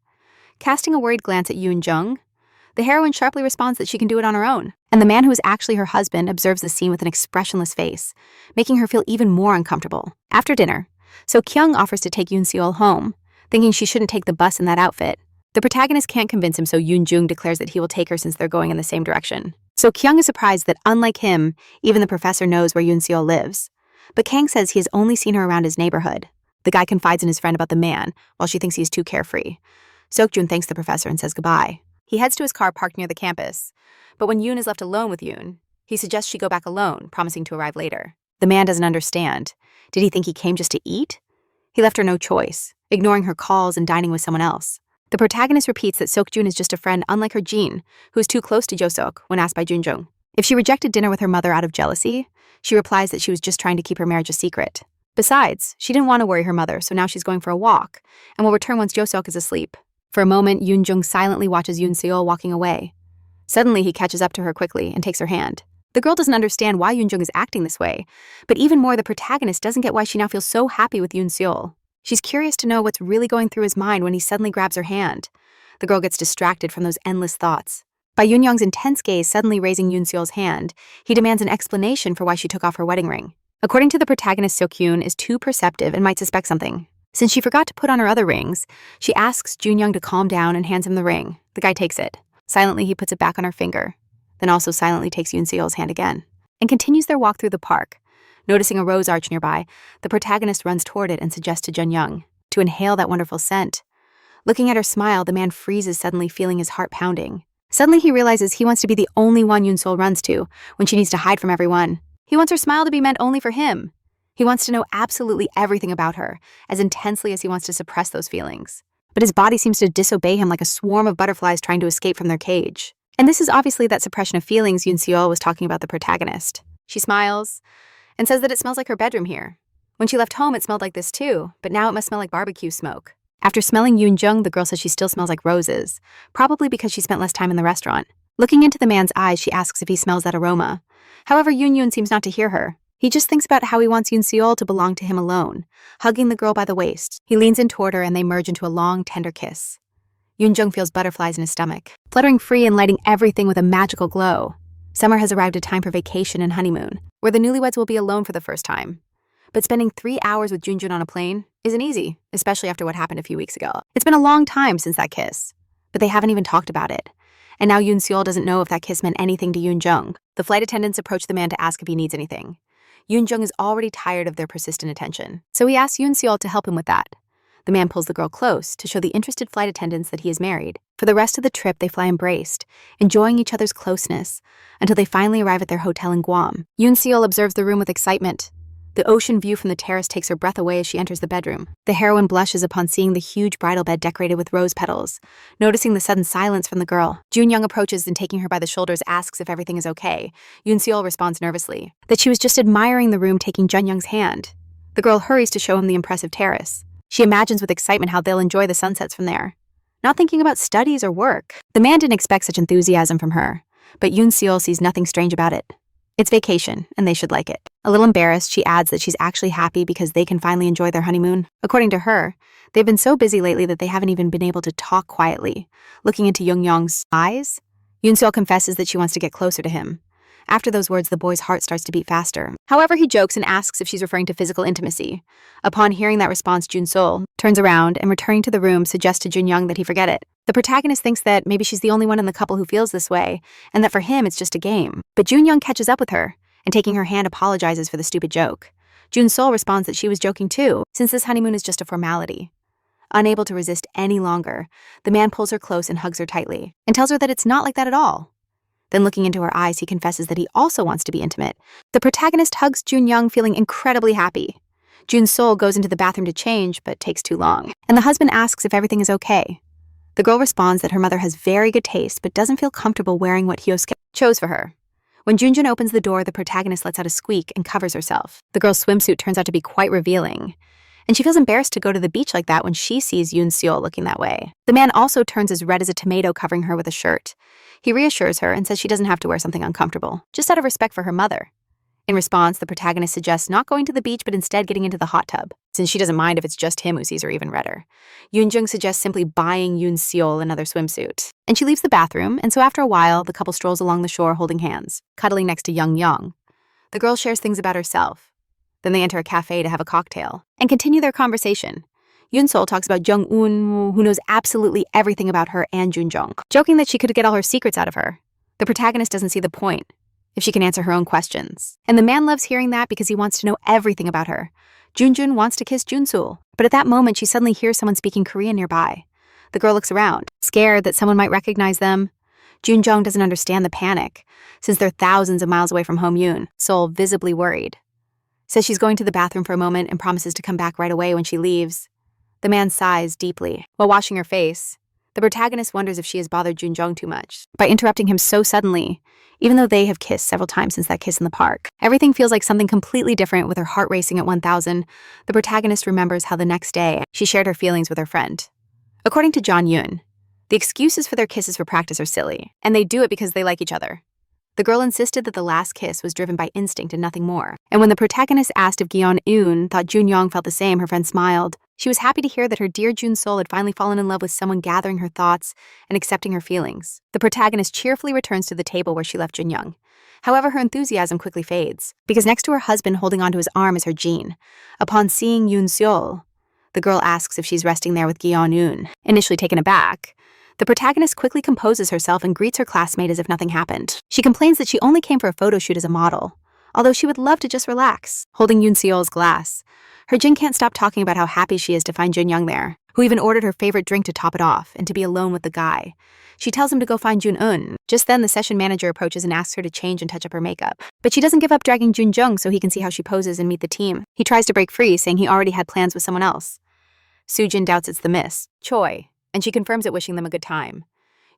Casting a worried glance at Yoon Jung, the heroine sharply responds that she can do it on her own. And the man who is actually her husband observes the scene with an expressionless face, making her feel even more uncomfortable. After dinner, So Kyung offers to take Yoon Seol home, thinking she shouldn't take the bus in that outfit. The protagonist can't convince him, so Yoon Jung declares that he will take her since they're going in the same direction. So Kyung is surprised that, unlike him, even the professor knows where Yoon Seol lives. But Kang says he has only seen her around his neighborhood. The guy confides in his friend about the man, while she thinks he's too carefree. Seokjun thanks the professor and says goodbye. He heads to his car parked near the campus, but when Yoon is left alone with Yoon, he suggests she go back alone, promising to arrive later. The man doesn't understand. Did he think he came just to eat? He left her no choice, ignoring her calls and dining with someone else. The protagonist repeats that Seokjun is just a friend unlike her Jin, who is too close to Josuk when asked by Junjung. If she rejected dinner with her mother out of jealousy, she replies that she was just trying to keep her marriage a secret. Besides, she didn't want to worry her mother, so now she's going for a walk, and will return once Josuk is asleep. For a moment, Yoon Jung silently watches Yoon Seol walking away. Suddenly, he catches up to her quickly and takes her hand. The girl doesn't understand why Yoon Jung is acting this way, but even more, the protagonist doesn't get why she now feels so happy with Yoon Seol. She's curious to know what's really going through his mind when he suddenly grabs her hand. The girl gets distracted from those endless thoughts. By Yoon Young's intense gaze suddenly raising Yoon Seol's hand, he demands an explanation for why she took off her wedding ring. According to the protagonist, Seokjun is too perceptive and might suspect something. Since she forgot to put on her other rings, she asks Jun Young to calm down and hands him the ring. The guy takes it. Silently, he puts it back on her finger, then also silently takes Yoon Seol's hand again, and continues their walk through the park. Noticing a rose arch nearby, the protagonist runs toward it and suggests to Jun Young to inhale that wonderful scent. Looking at her smile, the man freezes, suddenly feeling his heart pounding. Suddenly, he realizes he wants to be the only one Yoon Seol runs to when she needs to hide from everyone. He wants her smile to be meant only for him. He wants to know absolutely everything about her, as intensely as he wants to suppress those feelings. But his body seems to disobey him like a swarm of butterflies trying to escape from their cage. And this is obviously that suppression of feelings Yoon Seol was talking about the protagonist. She smiles and says that it smells like her bedroom here. When she left home, it smelled like this too, but now it must smell like barbecue smoke. After smelling Yoon Jung, the girl says she still smells like roses, probably because she spent less time in the restaurant. Looking into the man's eyes, she asks if he smells that aroma. However, Yoon seems not to hear her. He just thinks about how he wants Yoon Seol to belong to him alone, hugging the girl by the waist. He leans in toward her and they merge into a long, tender kiss. Yoon Jung feels butterflies in his stomach, fluttering free and lighting everything with a magical glow. Summer has arrived, a time for vacation and honeymoon, where the newlyweds will be alone for the first time. But spending 3 hours with Junjun on a plane isn't easy, especially after what happened a few weeks ago. It's been a long time since that kiss, but they haven't even talked about it. And now Yoon Seol doesn't know if that kiss meant anything to Yoon Jung. The flight attendants approach the man to ask if he needs anything. Yoon Jung is already tired of their persistent attention, so he asks Yoon Seol to help him with that. The man pulls the girl close to show the interested flight attendants that he is married. For the rest of the trip, they fly embraced, enjoying each other's closeness, until they finally arrive at their hotel in Guam. Yoon Seol observes the room with excitement. The ocean view from the terrace takes her breath away as she enters the bedroom. The heroine blushes upon seeing the huge bridal bed decorated with rose petals, noticing the sudden silence from the girl. Jun Young approaches and, taking her by the shoulders, asks if everything is okay. Yoon Seol responds nervously that she was just admiring the room, taking Jun Young's hand. The girl hurries to show him the impressive terrace. She imagines with excitement how they'll enjoy the sunsets from there, not thinking about studies or work. The man didn't expect such enthusiasm from her, but Yoon Seol sees nothing strange about it. It's vacation, and they should like it. A little embarrassed, she adds that she's actually happy because they can finally enjoy their honeymoon. According to her, they've been so busy lately that they haven't even been able to talk quietly. Looking into Yoon Young's eyes, Yoon Seol confesses that she wants to get closer to him. After those words, the boy's heart starts to beat faster. However, he jokes and asks if she's referring to physical intimacy. Upon hearing that response, Jun Seol turns around and, returning to the room, suggests to Jun Young that he forget it. The protagonist thinks that maybe she's the only one in the couple who feels this way, and that for him it's just a game. But Jun Young catches up with her, and taking her hand apologizes for the stupid joke. Jun Seol responds that she was joking too, since this honeymoon is just a formality. Unable to resist any longer, the man pulls her close and hugs her tightly, and tells her that it's not like that at all. Then, looking into her eyes, he confesses that he also wants to be intimate. The protagonist hugs Jun Young, feeling incredibly happy. Jun Seol goes into the bathroom to change, but takes too long, and the husband asks if everything is okay. The girl responds that her mother has very good taste, but doesn't feel comfortable wearing what Hyosuke chose for her. When Junjun opens the door, the protagonist lets out a squeak and covers herself. The girl's swimsuit turns out to be quite revealing, and she feels embarrassed to go to the beach like that when she sees Yoon Seol looking that way. The man also turns as red as a tomato, covering her with a shirt. He reassures her and says she doesn't have to wear something uncomfortable, just out of respect for her mother. In response, the protagonist suggests not going to the beach but instead getting into the hot tub, since she doesn't mind if it's just him who sees her even redder. Yoonjung suggests simply buying Yoon Seol another swimsuit. And she leaves the bathroom, and so after a while, the couple strolls along the shore holding hands, cuddling next to Young Young. The girl shares things about herself. Then they enter a cafe to have a cocktail and continue their conversation. Yoon Seol talks about Jung Eun, who knows absolutely everything about her and Junjong, joking that she could get all her secrets out of her. The protagonist doesn't see the point if she can answer her own questions. And the man loves hearing that because he wants to know everything about her. Junjun wants to kiss Junsul, but at that moment she suddenly hears someone speaking Korean nearby. The girl looks around, scared that someone might recognize them. Junjong doesn't understand the panic, since they're thousands of miles away from home. Yoon Seol, visibly worried, says she's going to the bathroom for a moment and promises to come back right away when she leaves. The man sighs deeply. While washing her face, the protagonist wonders if she has bothered Junjong too much by interrupting him so suddenly, even though they have kissed several times since that kiss in the park. Everything feels like something completely different. With her heart racing at 1,000, the protagonist remembers how the next day she shared her feelings with her friend. According to John Yoon, the excuses for their kisses for practice are silly, and they do it because they like each other. The girl insisted that the last kiss was driven by instinct and nothing more. And when the protagonist asked if Gyeon Eun thought Junyoung felt the same, her friend smiled. She was happy to hear that her dear Jun Seol had finally fallen in love with someone gathering her thoughts and accepting her feelings. The protagonist cheerfully returns to the table where she left Junyoung. However, her enthusiasm quickly fades, because next to her husband holding onto his arm is her Jin. Upon seeing Yoon Seol, the girl asks if she's resting there with Gyeon Eun. Initially taken aback, the protagonist quickly composes herself and greets her classmate as if nothing happened. She complains that she only came for a photo shoot as a model, although she would love to just relax, holding Yoon Seol's glass. Her Jin can't stop talking about how happy she is to find Junyoung there, who even ordered her favorite drink to top it off and to be alone with the guy. She tells him to go find Jun-eun. Just then, the session manager approaches and asks her to change and touch up her makeup. But she doesn't give up dragging Junjung so he can see how she poses and meet the team. He tries to break free, saying he already had plans with someone else. Soojin doubts it's the Miss Choi, and she confirms it, wishing them a good time.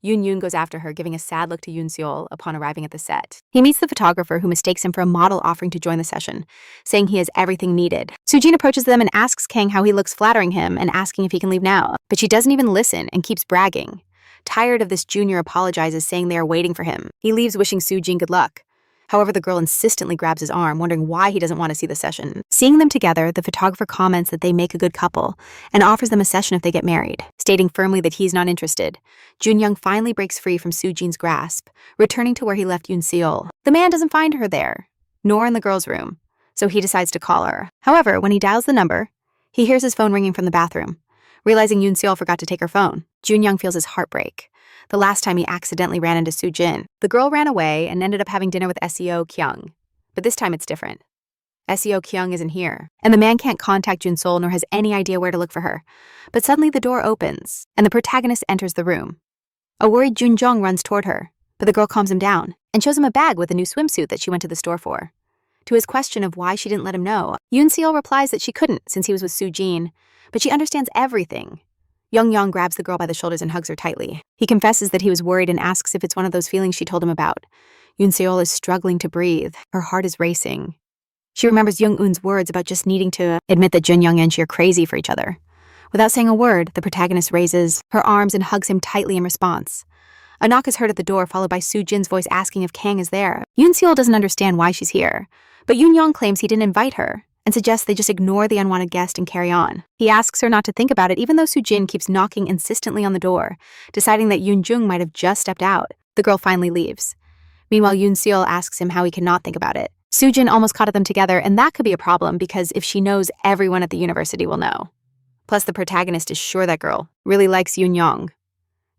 Yoon goes after her, giving a sad look to Yoon Seol upon arriving at the set. He meets the photographer, who mistakes him for a model offering to join the session, saying he has everything needed. Soojin approaches them and asks Kang how he looks, flattering him and asking if he can leave now. But she doesn't even listen and keeps bragging. Tired of this, Junior apologizes, saying they are waiting for him. He leaves, wishing Soojin good luck. However, the girl insistently grabs his arm, wondering why he doesn't want to see the session. Seeing them together, the photographer comments that they make a good couple and offers them a session if they get married, stating firmly that he's not interested. Junyoung finally breaks free from Soojin's grasp, returning to where he left Yoon Seol. The man doesn't find her there, nor in the girl's room, so he decides to call her. However, when he dials the number, he hears his phone ringing from the bathroom. Realizing Yoon Seol forgot to take her phone, Junyoung feels his heart break. The last time he accidentally ran into Soojin. The girl ran away and ended up having dinner with SEO Kyung. But this time it's different. SEO Kyung isn't here, and the man can't contact Jun Seol nor has any idea where to look for her. But suddenly the door opens, and the protagonist enters the room. A worried Junjong runs toward her, but the girl calms him down and shows him a bag with a new swimsuit that she went to the store for. To his question of why she didn't let him know, Yoon Seol replies that she couldn't since he was with Soojin, but she understands everything. Young Yong grabs the girl by the shoulders and hugs her tightly. He confesses that he was worried and asks if it's one of those feelings she told him about. Yoon Seol is struggling to breathe. Her heart is racing. She remembers Young Eun's words about just needing to admit that Jun Young and she are crazy for each other. Without saying a word, the protagonist raises her arms and hugs him tightly in response. A knock is heard at the door, followed by Soojin's voice asking if Kang is there. Yoon Seol doesn't understand why she's here, but Yoon Young claims he didn't invite her and suggests they just ignore the unwanted guest and carry on. He asks her not to think about it, even though Soojin keeps knocking insistently on the door, deciding that Yoon Jung might have just stepped out. The girl finally leaves. Meanwhile, Yoon Seol asks him how he cannot think about it. Soojin almost caught them together, and that could be a problem because if she knows, everyone at the university will know. Plus, the protagonist is sure that girl really likes Yoon Young.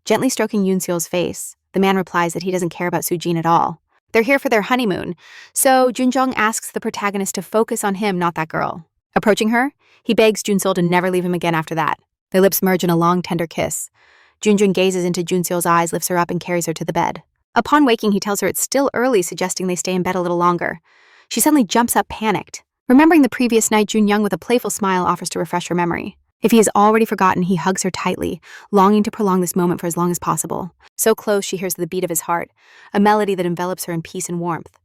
Gently stroking Yoon Seol's face, the man replies that he doesn't care about Soojin at all. They're here for their honeymoon, so Junjong asks the protagonist to focus on him, not that girl. Approaching her, he begs Junseol to never leave him again after that. Their lips merge in a long, tender kiss. Junjung gazes into Junseol's eyes, lifts her up, and carries her to the bed. Upon waking, he tells her it's still early, suggesting they stay in bed a little longer. She suddenly jumps up, panicked. Remembering the previous night, Junyoung, with a playful smile, offers to refresh her memory. If he has already forgotten, he hugs her tightly, longing to prolong this moment for as long as possible. So close, she hears the beat of his heart, a melody that envelops her in peace and warmth.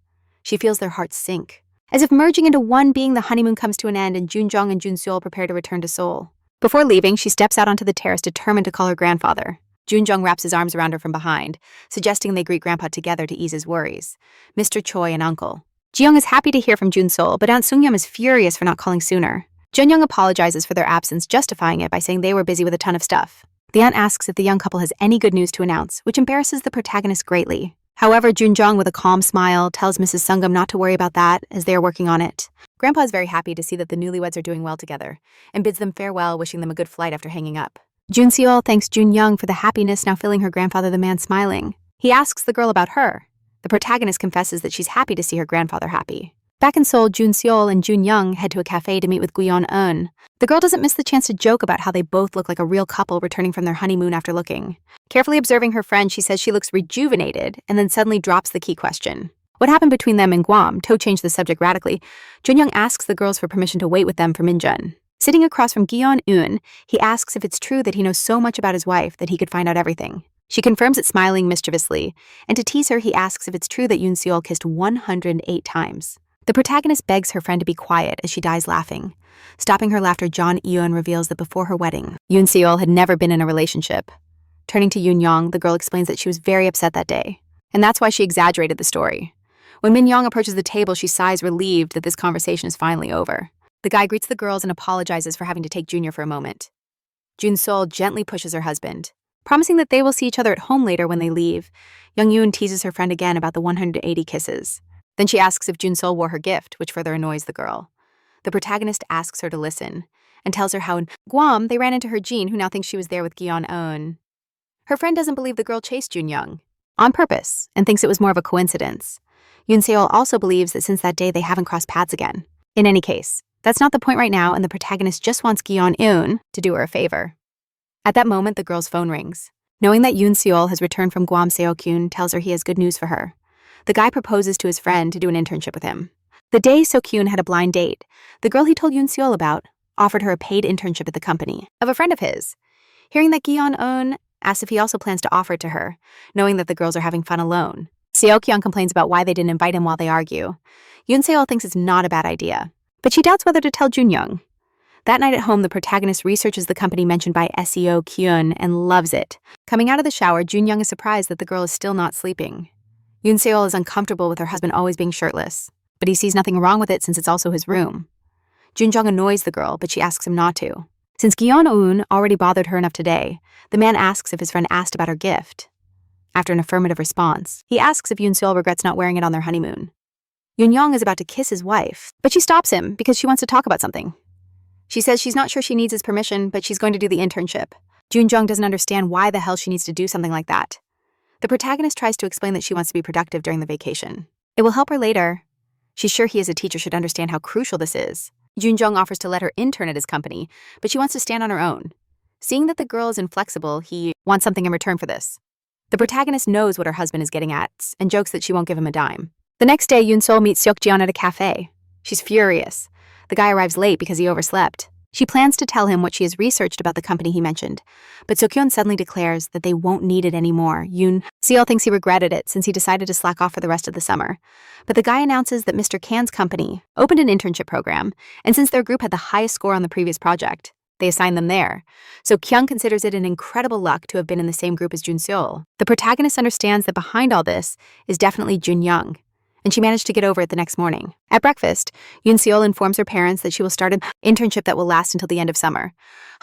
She feels their hearts sink. As if merging into one being, the honeymoon comes to an end and Junjong and Junseol prepare to return to Seoul. Before leaving, she steps out onto the terrace, determined to call her grandfather. Junjong wraps his arms around her from behind, suggesting they greet Grandpa together to ease his worries. Mr. Choi and Uncle. Ji-young is happy to hear from Jun-sol, but Aunt Sung-yeom is furious for not calling sooner. Jun-young apologizes for their absence, justifying it by saying they were busy with a ton of stuff. The aunt asks if the young couple has any good news to announce, which embarrasses the protagonist greatly. However, Jun-jung, with a calm smile, tells Mrs. Sungam not to worry about that, as they are working on it. Grandpa is very happy to see that the newlyweds are doing well together, and bids them farewell, wishing them a good flight after hanging up. Jun Seol thanks Jun-young for the happiness now filling her grandfather, the man smiling. He asks the girl about her. The protagonist confesses that she's happy to see her grandfather happy. Back in Seoul, Jun Seol and Jun-young head to a cafe to meet with Guyeon-eun. The girl doesn't miss the chance to joke about how they both look like a real couple returning from their honeymoon after looking. Carefully observing her friend, she says she looks rejuvenated, and then suddenly drops the key question. What happened between them in Guam? To change the subject radically, Jun-young asks the girls for permission to wait with them for Min-jun. Sitting across from Guyeon-eun, he asks if it's true that he knows so much about his wife that he could find out everything. She confirms it, smiling mischievously, and to tease her, he asks if it's true that Yoon Seol kissed 108 times. The protagonist begs her friend to be quiet as she dies laughing. Stopping her laughter, John Eun reveals that before her wedding, Yoon Seol had never been in a relationship. Turning to Yoon Young, the girl explains that she was very upset that day, and that's why she exaggerated the story. When Min Young approaches the table, she sighs, relieved that this conversation is finally over. The guy greets the girls and apologizes for having to take Junior for a moment. Jun Sol gently pushes her husband, promising that they will see each other at home later when they leave. Young Yoon teases her friend again about the 180 kisses. Then she asks if Jun Sol wore her gift, which further annoys the girl. The protagonist asks her to listen, and tells her how in Guam they ran into her Jean, who now thinks she was there with Guyeon-eun. Her friend doesn't believe the girl chased Jun Young on purpose and thinks it was more of a coincidence. Yoon Seol also believes that since that day they haven't crossed paths again. In any case, that's not the point right now, and the protagonist just wants Guyeon-eun to do her a favor. At that moment, the girl's phone rings. Knowing that Yoon Seol has returned from Guam, Seo-kyun tells her he has good news for her. The guy proposes to his friend to do an internship with him. The day Seo-kyun had a blind date, the girl he told Yoon Seol about offered her a paid internship at the company of a friend of his. Hearing that Guyeon-eun asks if he also plans to offer it to her, knowing that the girls are having fun alone. Seo-kyun complains about why they didn't invite him while they argue. Yoon Seol thinks it's not a bad idea, but she doubts whether to tell Jun-young. That night at home, the protagonist researches the company mentioned by SEO Kyun and loves it. Coming out of the shower, Jun-young is surprised that the girl is still not sleeping. Yoon Seol is uncomfortable with her husband always being shirtless, but he sees nothing wrong with it since it's also his room. Jun-jung annoys the girl, but she asks him not to. Since Guyeon-eun already bothered her enough today, the man asks if his friend asked about her gift. After an affirmative response, he asks if Yoon Seol regrets not wearing it on their honeymoon. Yoon-young is about to kiss his wife, but she stops him because she wants to talk about something. She says she's not sure she needs his permission, but she's going to do the internship. Jun-jung doesn't understand why the hell she needs to do something like that. The protagonist tries to explain that she wants to be productive during the vacation. It will help her later. She's sure he as a teacher should understand how crucial this is. Jun-jung offers to let her intern at his company, but she wants to stand on her own. Seeing that the girl is inflexible, he wants something in return for this. The protagonist knows what her husband is getting at and jokes that she won't give him a dime. The next day, Yoon Sol meets Seok-jeon at a cafe. She's furious. The guy arrives late because he overslept. She plans to tell him what she has researched about the company he mentioned, but Seok-yeon suddenly declares that they won't need it anymore. Yoon Seol thinks he regretted it since he decided to slack off for the rest of the summer. But the guy announces that Mr. Kan's company opened an internship program, and since their group had the highest score on the previous project, they assigned them there. So Kyung considers it an incredible luck to have been in the same group as Jun Seol. The protagonist understands that behind all this is definitely Jun Young, and she managed to get over it the next morning. At breakfast, Yoon Seol informs her parents that she will start an internship that will last until the end of summer.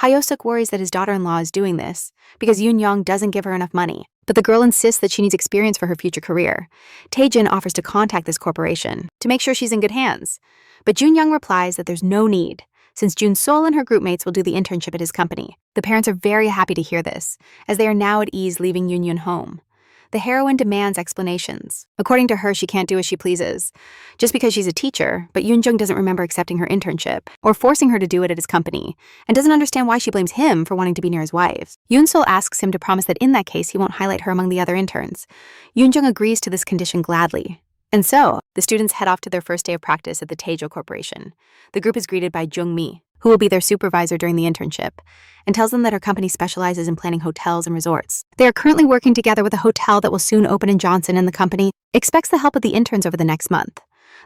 Hyo-suk worries that his daughter-in-law is doing this because Yoon Young doesn't give her enough money, but the girl insists that she needs experience for her future career. Taejin offers to contact this corporation to make sure she's in good hands, but Jun Young replies that there's no need, since Jun Sol and her group mates will do the internship at his company. The parents are very happy to hear this, as they are now at ease leaving Yoon Yoon home. The heroine demands explanations. According to her, she can't do as she pleases, just because she's a teacher, but Yoon Jung doesn't remember accepting her internship or forcing her to do it at his company, and doesn't understand why she blames him for wanting to be near his wife. Yoon Sol asks him to promise that in that case he won't highlight her among the other interns. Yoon Jung agrees to this condition gladly. And so, the students head off to their first day of practice at the Taejo Corporation. The group is greeted by Jung Mi, who will be their supervisor during the internship, and tells them that her company specializes in planning hotels and resorts. They are currently working together with a hotel that will soon open in Johnson, and the company expects the help of the interns over the next month.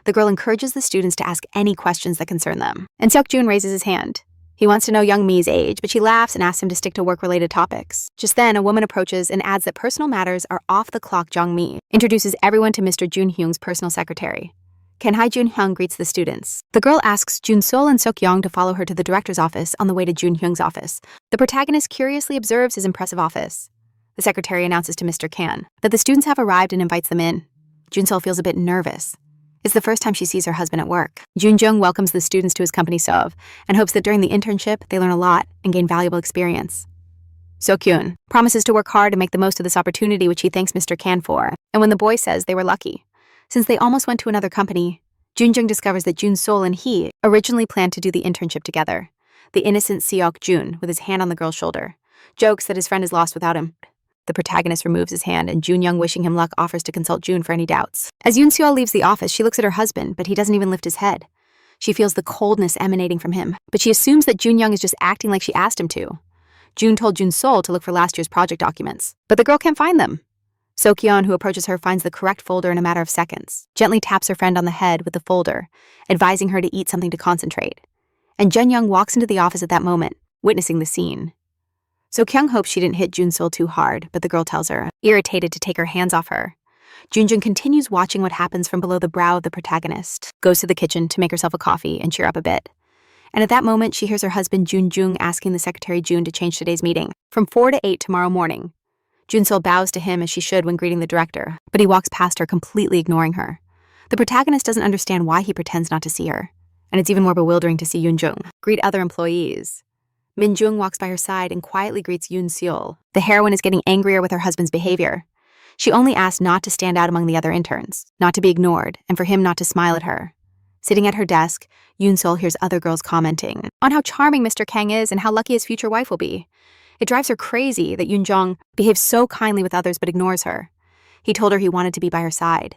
The girl encourages the students to ask any questions that concern them, and Seok-jun raises his hand. He wants to know Young Mi's age, but she laughs and asks him to stick to work-related topics. Just then, a woman approaches and adds that personal matters are off the clock. Jung Mi introduces everyone to Mr. Jun Hyung's personal secretary. Kenhai Junhyung greets the students. The girl asks Junsol and Seokyoung to follow her to the director's office on the way to Junhyung's office. The protagonist curiously observes his impressive office. The secretary announces to Mr. Kan that the students have arrived and invites them in. Junsol feels a bit nervous. It's the first time she sees her husband at work. Junjung welcomes the students to his company Sov and hopes that during the internship they learn a lot and gain valuable experience. Seokyoung promises to work hard and make the most of this opportunity, which he thanks Mr. Kan for, and when the boy says they were lucky. Since they almost went to another company, Junjung discovers that Junsol and he originally planned to do the internship together. The innocent Seok Jun, with his hand on the girl's shoulder, jokes that his friend is lost without him. The protagonist removes his hand, and Junyoung, wishing him luck, offers to consult Jun for any doubts. As Yoon Seol leaves the office, she looks at her husband, but he doesn't even lift his head. She feels the coldness emanating from him, but she assumes that Junyoung is just acting like she asked him to. Jun told Junsol to look for last year's project documents, but the girl can't find them. Seokyeon, who approaches her, finds the correct folder in a matter of seconds, gently taps her friend on the head with the folder, advising her to eat something to concentrate. And Junyoung walks into the office at that moment, witnessing the scene. Seokyeong hopes she didn't hit Junsol too hard, but the girl tells her, irritated, to take her hands off her. Junjung continues watching what happens from below the brow of the protagonist, goes to the kitchen to make herself a coffee and cheer up a bit. And at that moment, she hears her husband Junjung asking the secretary Jun to change today's meeting from 4 to 8 tomorrow morning. Junsol bows to him as she should when greeting the director, but he walks past her, completely ignoring her. The protagonist doesn't understand why he pretends not to see her, and it's even more bewildering to see Yoonjung greet other employees. Minjung walks by her side and quietly greets Yoon Seol. The heroine is getting angrier with her husband's behavior. She only asked not to stand out among the other interns, not to be ignored, and for him not to smile at her. Sitting at her desk, Yoon Seol hears other girls commenting on how charming Mr. Kang is and how lucky his future wife will be. It drives her crazy that Yoonjung behaves so kindly with others but ignores her. He told her he wanted to be by her side.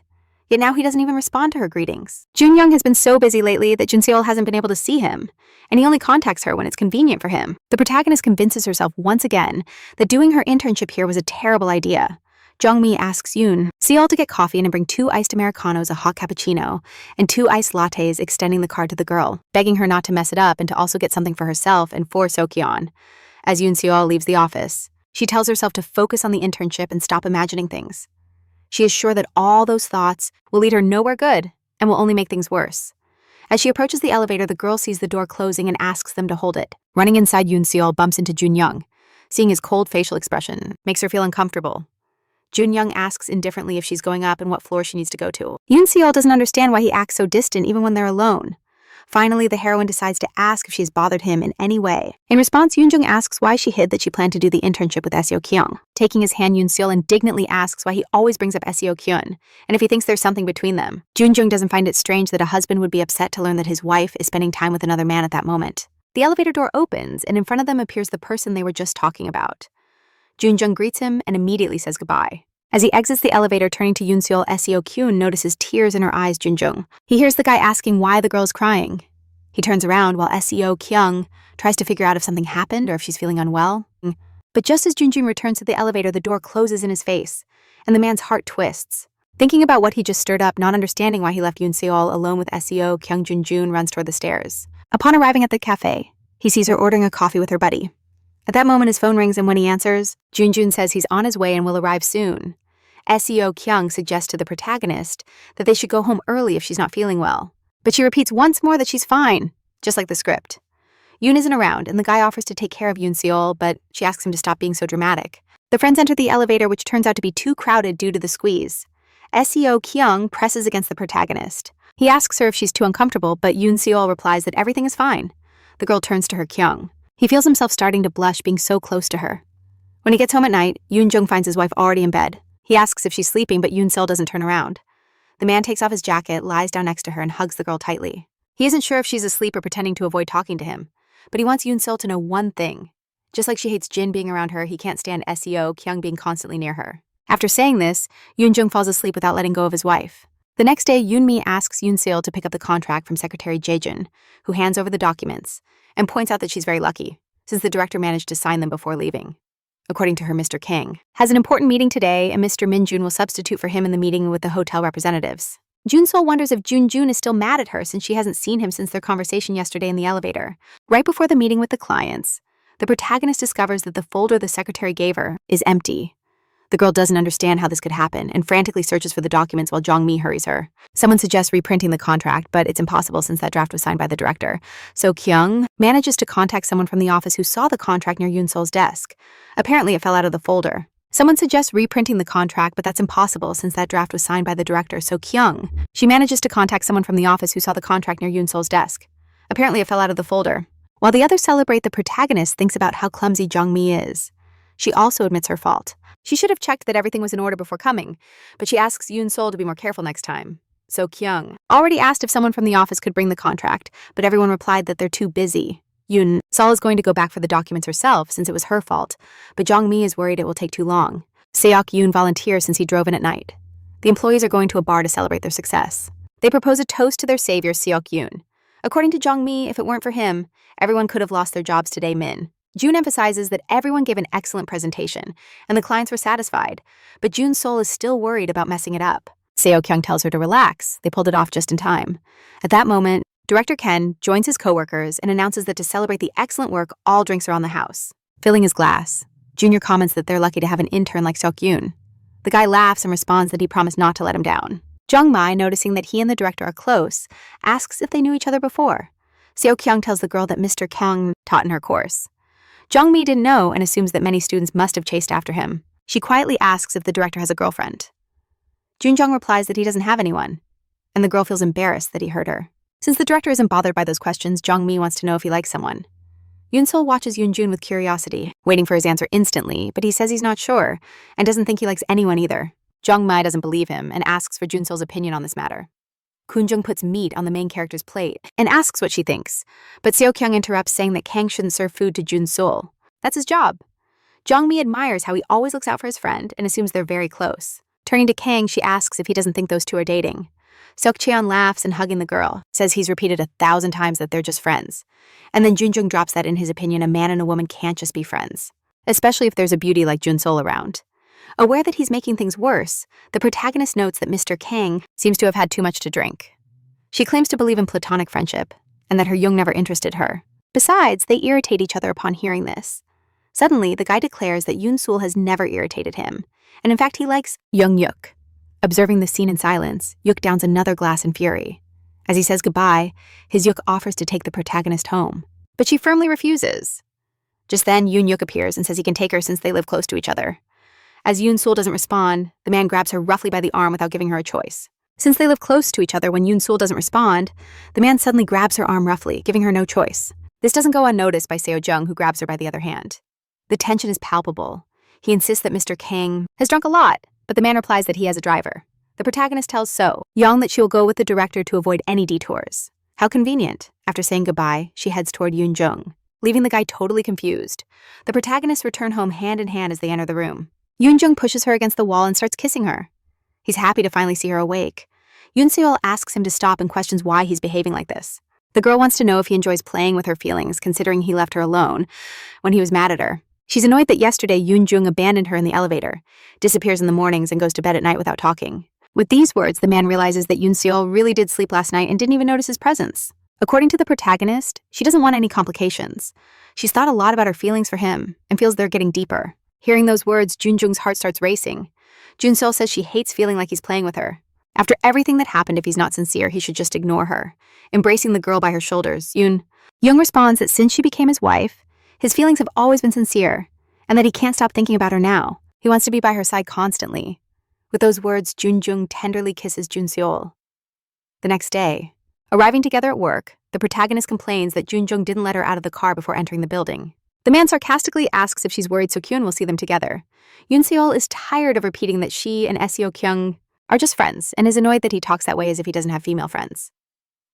Yet now he doesn't even respond to her greetings. Junyoung has been so busy lately that Junseol hasn't been able to see him, and he only contacts her when it's convenient for him. The protagonist convinces herself once again that doing her internship here was a terrible idea. Jungmi asks Yoon Seol to get coffee and to bring 2 iced Americanos, a hot cappuccino, and 2 iced lattes, extending the card to the girl, begging her not to mess it up and to also get something for herself and for Seokyeon. As Yoon Seol leaves the office, she tells herself to focus on the internship and stop imagining things. She is sure that all those thoughts will lead her nowhere good and will only make things worse. As she approaches the elevator, the girl sees the door closing and asks them to hold it. Running inside, Yoon Seol bumps into Junyoung. Seeing his cold facial expression makes her feel uncomfortable. Junyoung asks indifferently if she's going up and what floor she needs to go to. Yoon Seol doesn't understand why he acts so distant even when they're alone. Finally, the heroine decides to ask if she has bothered him in any way. In response, Yoonjung asks why she hid that she planned to do the internship with Seo Kyung. Taking his hand, Yoon Seol indignantly asks why he always brings up Seo Kyun, and if he thinks there's something between them. Junjung doesn't find it strange that a husband would be upset to learn that his wife is spending time with another man at that moment. The elevator door opens, and in front of them appears the person they were just talking about. Junjung greets him and immediately says goodbye. As he exits the elevator, turning to Yoon Seol, Seo Kyun notices tears in her eyes. Junjung. He hears the guy asking why the girl is crying. He turns around while Seo Kyung tries to figure out if something happened or if she's feeling unwell. But just as Junjun returns to the elevator, the door closes in his face, and the man's heart twists. Thinking about what he just stirred up, not understanding why he left Yoon Seol alone with Seo Kyung, Junjun runs toward the stairs. Upon arriving at the cafe, he sees her ordering a coffee with her buddy. At that moment, his phone rings, and when he answers, Junjun says he's on his way and will arrive soon. Seo Kyung suggests to the protagonist that they should go home early if she's not feeling well. But she repeats once more that she's fine, just like the script. Yoon isn't around, and the guy offers to take care of Yoon Seol, but she asks him to stop being so dramatic. The friends enter the elevator, which turns out to be too crowded due to the squeeze. Seo Kyung presses against the protagonist. He asks her if she's too uncomfortable, but Yoon Seol replies that everything is fine. The girl turns to her Kyung. He feels himself starting to blush being so close to her. When he gets home at night, Yoon Jung finds his wife already in bed. He asks if she's sleeping, but Yoon Seol doesn't turn around. The man takes off his jacket, lies down next to her, and hugs the girl tightly. He isn't sure if she's asleep or pretending to avoid talking to him, but he wants Yoon Seol to know one thing. Just like she hates Jin being around her, he can't stand Seo Kyung being constantly near her. After saying this, Yoon Jung falls asleep without letting go of his wife. The next day, Yoon Mi asks Yoon Seol to pick up the contract from Secretary Jaejun, who hands over the documents, and points out that she's very lucky, since the director managed to sign them before leaving. According to her, Mr. Kang has an important meeting today, and Mr. Minjun will substitute for him in the meeting with the hotel representatives. Junsol wonders if Junjun is still mad at her since she hasn't seen him since their conversation yesterday in the elevator. Right before the meeting with the clients, the protagonist discovers that the folder the secretary gave her is empty. The girl doesn't understand how this could happen and frantically searches for the documents while Jong-mi hurries her. Someone suggests reprinting the contract, but it's impossible since that draft was signed by the director. So Kyung manages to contact someone from the office who saw the contract near Yoon-sol's desk. Apparently, it fell out of the folder. Someone suggests reprinting the contract, but that's impossible since that draft was signed by the director. So she manages to contact someone from the office who saw the contract near Yoon-sol's desk. Apparently, it fell out of the folder. While the others celebrate, the protagonist thinks about how clumsy Jong-mi is. She also admits her fault. She should have checked that everything was in order before coming, but she asks Yoon-sol to be more careful next time. So Kyung already asked if someone from the office could bring the contract, but everyone replied that they're too busy. Yoon-sol is going to go back for the documents herself since it was her fault, but Jong-mi is worried it will take too long. Seok-yoon volunteers since he drove in at night. The employees are going to a bar to celebrate their success. They propose a toast to their savior, Seok-yoon. According to Jong-mi, if it weren't for him, everyone could have lost their jobs today, Min. Jun emphasizes that everyone gave an excellent presentation, and the clients were satisfied, but Jun's soul is still worried about messing it up. Seo-kyung tells her to relax. They pulled it off just in time. At that moment, Director Ken joins his coworkers and announces that to celebrate the excellent work, all drinks are on the house. Filling his glass, Junior comments that they're lucky to have an intern like Seok-yoon. The guy laughs and responds that he promised not to let him down. Jung-mi, noticing that he and the director are close, asks if they knew each other before. Seo-kyung tells the girl that Mr. Kyung taught in her course. Jung-mi didn't know and assumes that many students must have chased after him. She quietly asks if the director has a girlfriend. Jun-jung replies that he doesn't have anyone, and the girl feels embarrassed that he hurt her. Since the director isn't bothered by those questions, Jung-mi wants to know if he likes someone. Yoon-sol watches Yoon-jun with curiosity, waiting for his answer instantly, but he says he's not sure and doesn't think he likes anyone either. Jung-mi doesn't believe him and asks for Jun-sol's opinion on this matter. Kun-jung puts meat on the main character's plate and asks what she thinks, but Seo-kyung interrupts saying that Kang shouldn't serve food to Jun-sol. That's his job. Jung-mi admires how he always looks out for his friend and assumes they're very close. Turning to Kang, she asks if he doesn't think those two are dating. Seok-cheon laughs and hugging the girl, says he's repeated 1,000 times that they're just friends. And then Jun-jung drops that in his opinion a man and a woman can't just be friends, especially if there's a beauty like Jun-sol around. Aware that he's making things worse, the protagonist notes that Mr. Kang seems to have had too much to drink. She claims to believe in platonic friendship, and that her Jung never interested her. Besides, they irritate each other upon hearing this. Suddenly, the guy declares that Yoon-sul has never irritated him, and in fact he likes Young-yuk. Observing the scene in silence, Yuk downs another glass in fury. As he says goodbye, his Yuk offers to take the protagonist home, but she firmly refuses. Just then, Yoon-yuk appears and says he can take her since they live close to each other. As Yoon-sul doesn't respond, the man grabs her roughly by the arm without giving her a choice. Since they live close to each other, when Yoon-sul doesn't respond, the man suddenly grabs her arm roughly, giving her no choice. This doesn't go unnoticed by Seo-jung, who grabs her by the other hand. The tension is palpable. He insists that Mr. Kang has drunk a lot, but the man replies that he has a driver. The protagonist tells Young that she will go with the director to avoid any detours. How convenient. After saying goodbye, she heads toward Yoon-jung, leaving the guy totally confused. The protagonists return home hand in hand as they enter the room. Yoon-jung pushes her against the wall and starts kissing her. He's happy to finally see her awake. Yoon-seol asks him to stop and questions why he's behaving like this. The girl wants to know if he enjoys playing with her feelings, considering he left her alone when he was mad at her. She's annoyed that yesterday Yoon-jung abandoned her in the elevator, disappears in the mornings, and goes to bed at night without talking. With these words, the man realizes that Yoon-seol really did sleep last night and didn't even notice his presence. According to the protagonist, she doesn't want any complications. She's thought a lot about her feelings for him and feels they're getting deeper. Hearing those words, Jun-jung's heart starts racing. Jun-seol says she hates feeling like he's playing with her. After everything that happened, if he's not sincere, he should just ignore her. Embracing the girl by her shoulders, Young responds that since she became his wife, his feelings have always been sincere, and that he can't stop thinking about her now. He wants to be by her side constantly. With those words, Jun-jung tenderly kisses Jun-seol. The next day, arriving together at work, the protagonist complains that Jun-jung didn't let her out of the car before entering the building. The man sarcastically asks if she's worried Seok-kyun will see them together. Yoon-seol is tired of repeating that she and Seo-kyung are just friends and is annoyed that he talks that way as if he doesn't have female friends.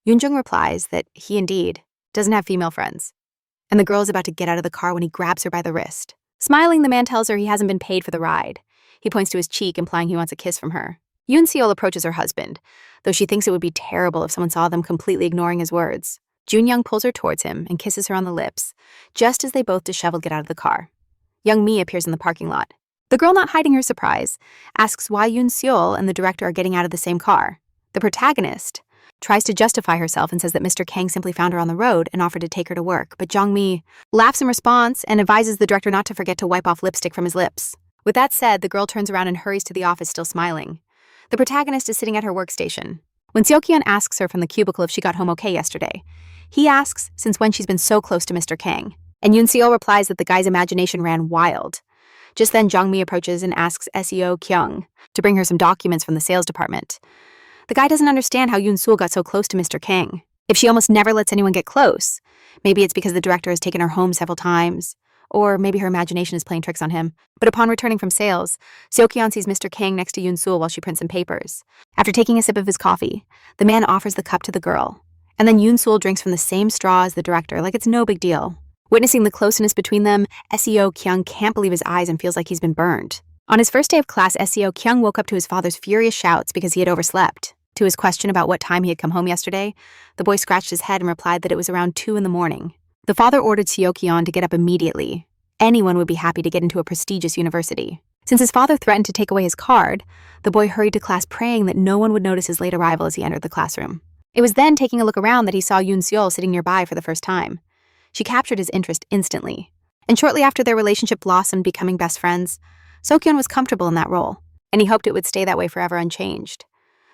Yoon-jung replies that he indeed doesn't have female friends, and the girl is about to get out of the car when he grabs her by the wrist. Smiling, the man tells her he hasn't been paid for the ride. He points to his cheek, implying he wants a kiss from her. Yoon-seol approaches her husband, though she thinks it would be terrible if someone saw them completely ignoring his words. Jun-young pulls her towards him and kisses her on the lips, just as they both disheveled get out of the car. Young-mi appears in the parking lot. The girl, not hiding her surprise, asks why Yoon-seol and the director are getting out of the same car. The protagonist tries to justify herself and says that Mr. Kang simply found her on the road and offered to take her to work, but Jong-mi laughs in response and advises the director not to forget to wipe off lipstick from his lips. With that said, the girl turns around and hurries to the office, still smiling. The protagonist is sitting at her workstation. When Seokyeon asks her from the cubicle if she got home okay yesterday, he asks since when she's been so close to Mr. Kang, and Yoon Seo replies that the guy's imagination ran wild. Just then, Jongmi approaches and asks SEO Kyung to bring her some documents from the sales department. The guy doesn't understand how Yoon Seo got so close to Mr. Kang. If she almost never lets anyone get close, maybe it's because the director has taken her home several times, or maybe her imagination is playing tricks on him. But upon returning from sales, Seokyeon sees Mr. Kang next to Yoon Seo while she prints some papers. After taking a sip of his coffee, the man offers the cup to the girl, and then Yoon Seo drinks from the same straw as the director like it's no big deal. Witnessing the closeness between them, SEO Kyung can't believe his eyes and feels like he's been burned. On his first day of class, SEO Kyung woke up to his father's furious shouts because he had overslept. To his question about what time he had come home yesterday, the boy scratched his head and replied that it was around 2 in the morning. The father ordered Seokyeon to get up immediately. Anyone would be happy to get into a prestigious university. Since his father threatened to take away his card, the boy hurried to class praying that no one would notice his late arrival as he entered the classroom. It was then taking a look around that he saw Yoon Seo sitting nearby for the first time. She captured his interest instantly. And shortly after their relationship blossomed, becoming best friends, Seokyeon was comfortable in that role, and he hoped it would stay that way forever unchanged.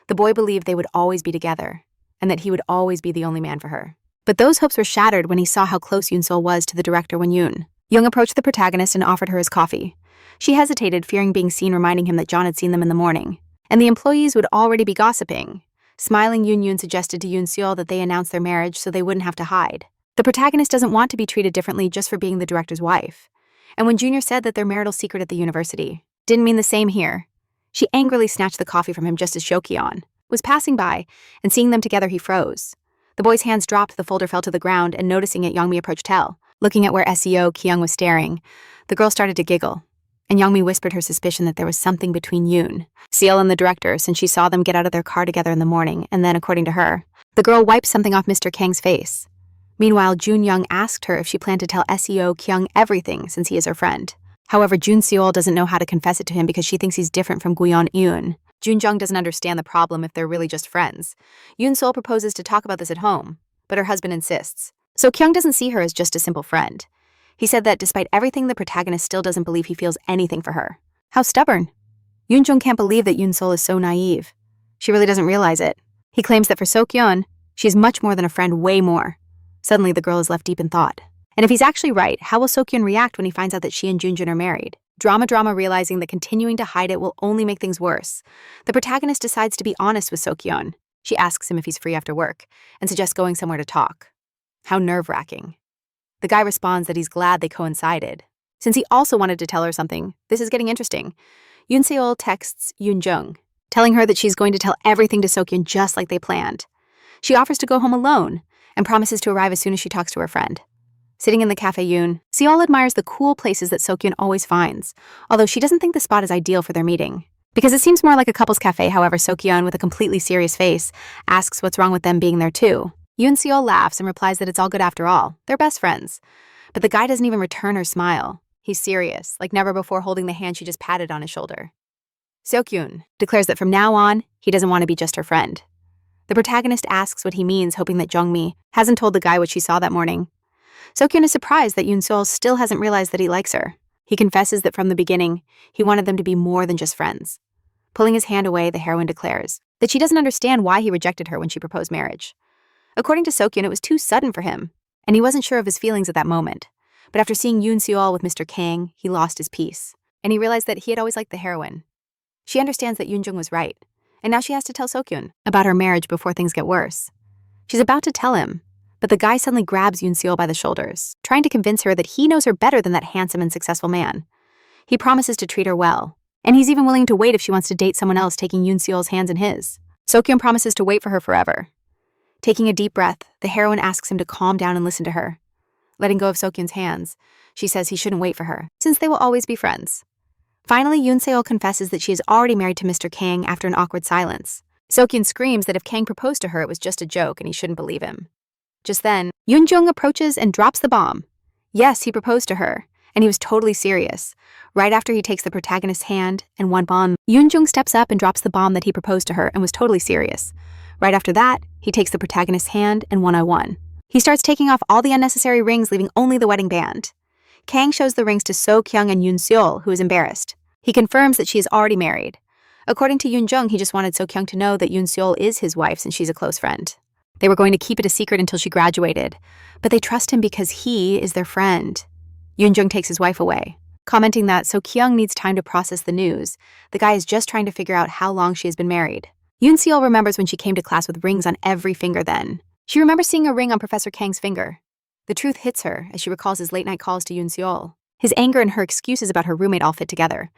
The boy believed they would always be together, and that he would always be the only man for her. But those hopes were shattered when he saw how close Yoon Seo was to the director when Yoon Jung approached the protagonist and offered her his coffee. She hesitated, fearing being seen, reminding him that John had seen them in the morning, and the employees would already be gossiping. Smiling, Yoon suggested to Yoon Seo that they announce their marriage so they wouldn't have to hide. The protagonist doesn't want to be treated differently just for being the director's wife. And when Junior said that their marital secret at the university didn't mean the same here, she angrily snatched the coffee from him just as Seokyeon was passing by, and seeing them together, he froze. The boy's hands dropped, the folder fell to the ground, and noticing it, Youngmi approached Tel. Looking at where SEO Kyung was staring, the girl started to giggle, and Youngmi whispered her suspicion that there was something between Yoon Seo and the director, since she saw them get out of their car together in the morning, and then, according to her, the girl wiped something off Mr. Kang's face. Meanwhile, Jun Young asked her if she planned to tell SEO Kyung everything since he is her friend. However, Jun Seol doesn't know how to confess it to him because she thinks he's different from Guyeon Yoon. Jun Jung doesn't understand the problem if they're really just friends. Yoon Seol proposes to talk about this at home, but her husband insists. So Kyung doesn't see her as just a simple friend. He said that despite everything, the protagonist still doesn't believe he feels anything for her. How stubborn. Yoon Jung can't believe that Yoon Seol is so naive. She really doesn't realize it. He claims that for Seokyeon, she is much more than a friend, way more. Suddenly, the girl is left deep in thought. And if he's actually right, how will Seokyeon react when he finds out that she and Junjun are married? Drama, realizing that continuing to hide it will only make things worse. The protagonist decides to be honest with Seokyeon. She asks him if he's free after work, and suggests going somewhere to talk. How nerve-wracking. The guy responds that he's glad they coincided. Since he also wanted to tell her something, this is getting interesting. Yoon Seol texts Yoon Jung, telling her that she's going to tell everything to Seokyeon just like they planned. She offers to go home alone, and promises to arrive as soon as she talks to her friend. Sitting in the cafe, Yoon Seol admires the cool places that Seokyeon always finds, although she doesn't think the spot is ideal for their meeting. Because it seems more like a couple's cafe, however, Seokyeon, with a completely serious face, asks what's wrong with them being there too. Yoon Seol laughs and replies that it's all good after all. They're best friends. But the guy doesn't even return her smile. He's serious, like never before, holding the hand she just patted on his shoulder. Seokyeon declares that from now on, he doesn't want to be just her friend. The protagonist asks what he means, hoping that Jongmi hasn't told the guy what she saw that morning. Seokyeon is surprised that Yoon Seol still hasn't realized that he likes her. He confesses that from the beginning, he wanted them to be more than just friends. Pulling his hand away, the heroine declares that she doesn't understand why he rejected her when she proposed marriage. According to Seokyeon, it was too sudden for him, and he wasn't sure of his feelings at that moment. But after seeing Yoon Seol with Mr. Kang, he lost his peace, and he realized that he had always liked the heroine. She understands that Yoon Jung was right, and now she has to tell Seokyeon about her marriage before things get worse. She's about to tell him, but the guy suddenly grabs Yoon Seol by the shoulders, trying to convince her that he knows her better than that handsome and successful man. He promises to treat her well, and he's even willing to wait if she wants to date someone else, taking Yoon Seol's hands in his. Seokyeon promises to wait for her forever. Taking a deep breath, the heroine asks him to calm down and listen to her. Letting go of Seokyeon's hands, she says he shouldn't wait for her, since they will always be friends. Finally, Yoon Seol confesses that she is already married to Mr. Kang after an awkward silence. Seokyeon screams that if Kang proposed to her, it was just a joke and he shouldn't believe him. Just then, Yoon Jung approaches and drops the bomb. Yes, he proposed to her, and he was totally serious. Right after he takes the protagonist's hand and one bomb, Yoon Jung steps up and drops the bomb that he proposed to her and was totally serious. Right after that, he takes the protagonist's hand and one-on-one. He starts taking off all the unnecessary rings, leaving only the wedding band. Kang shows the rings to So Kyung and Yoon Seol, who is embarrassed. He confirms that she is already married. According to Yoon Jung, he just wanted So-kyung to know that Yoon Seol is his wife since she's a close friend. They were going to keep it a secret until she graduated, but they trust him because he is their friend. Yoon Jung takes his wife away, commenting that So-kyung needs time to process the news. The guy is just trying to figure out how long she has been married. Yoon Seol remembers when she came to class with rings on every finger then. She remembers seeing a ring on Professor Kang's finger. The truth hits her as she recalls his late-night calls to Yoon Seol. His anger and her excuses about her roommate all fit together.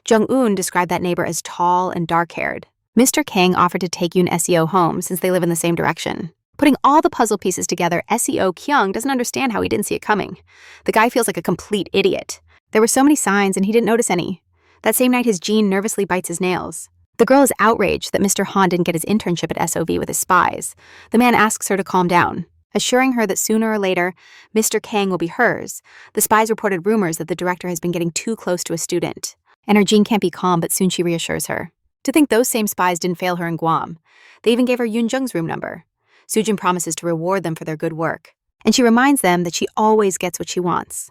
Jung-un described that neighbor as tall and dark-haired. Mr. Kang offered to take Yoon Seo home since they live in the same direction. Putting all the puzzle pieces together, Seo Kyung doesn't understand how he didn't see it coming. The guy feels like a complete idiot. There were so many signs and he didn't notice any. That same night, his Jean nervously bites his nails. The girl is outraged that Mr. Han didn't get his internship at SOV with his spies. The man asks her to calm down, assuring her that sooner or later, Mr. Kang will be hers. The spies reported rumors that the director has been getting too close to a student. And her Jean can't be calm, but soon she reassures her. To think those same spies didn't fail her in Guam. They even gave her Yoon Jung's room number. Soojin promises to reward them for their good work, and she reminds them that she always gets what she wants.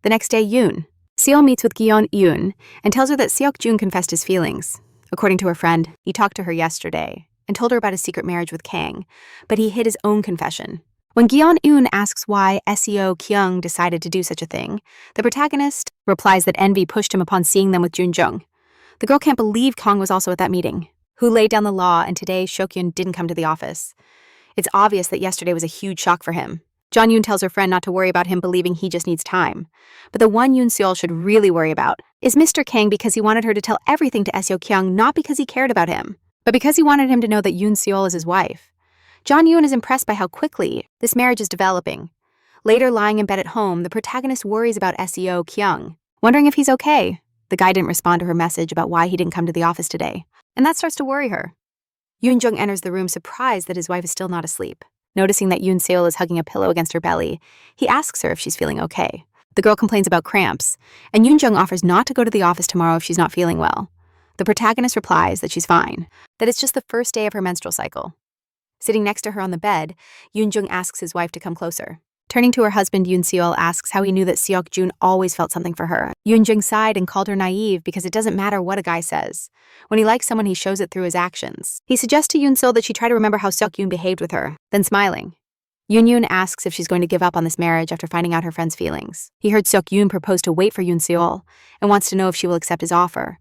The next day, Seol meets with Gion Yoon and tells her that Seok Jun confessed his feelings. According to her friend, he talked to her yesterday and told her about his secret marriage with Kang, but he hid his own confession. When Gion Yoon asks why Seo Kyung decided to do such a thing, the protagonist replies that envy pushed him upon seeing them with Jun Jung. The girl can't believe Kang was also at that meeting, who laid down the law, and today Shokyun didn't come to the office. It's obvious that yesterday was a huge shock for him. John Yoon tells her friend not to worry about him, believing he just needs time. But the one Yoon Seol should really worry about is Mr. Kang, because he wanted her to tell everything to Seo Kyung, not because he cared about him, but because he wanted him to know that Yoon Seol is his wife. John Yoon is impressed by how quickly this marriage is developing. Later, lying in bed at home, the protagonist worries about Seo Kyung, wondering if he's okay. The guy didn't respond to her message about why he didn't come to the office today, and that starts to worry her. Yoon Jung enters the room surprised that his wife is still not asleep. Noticing that Yoon Seol is hugging a pillow against her belly, he asks her if she's feeling okay. The girl complains about cramps, and Yoon Jung offers not to go to the office tomorrow if she's not feeling well. The protagonist replies that she's fine, that it's just the first day of her menstrual cycle. Sitting next to her on the bed, Yoon Jung asks his wife to come closer. Turning to her husband, Yoon Seol asks how he knew that Seok Jun always felt something for her. Yoon Jung sighed and called her naive because it doesn't matter what a guy says. When he likes someone, he shows it through his actions. He suggests to Yoon Seol that she try to remember how Seok Yoon behaved with her, then smiling. Yoon Yoon asks if she's going to give up on this marriage after finding out her friend's feelings. He heard Seok Yoon propose to wait for Yoon Seol and wants to know if she will accept his offer.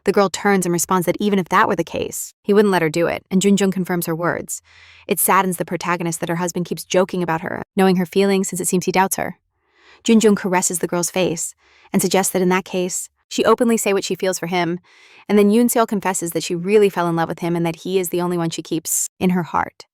The girl turns and responds that even if that were the case, he wouldn't let her do it, and Jun Jung confirms her words. It saddens the protagonist that her husband keeps joking about her, knowing her feelings since it seems he doubts her. Jun Jung caresses the girl's face and suggests that in that case, she openly say what she feels for him, and then Yoon Seol confesses that she really fell in love with him and that he is the only one she keeps in her heart.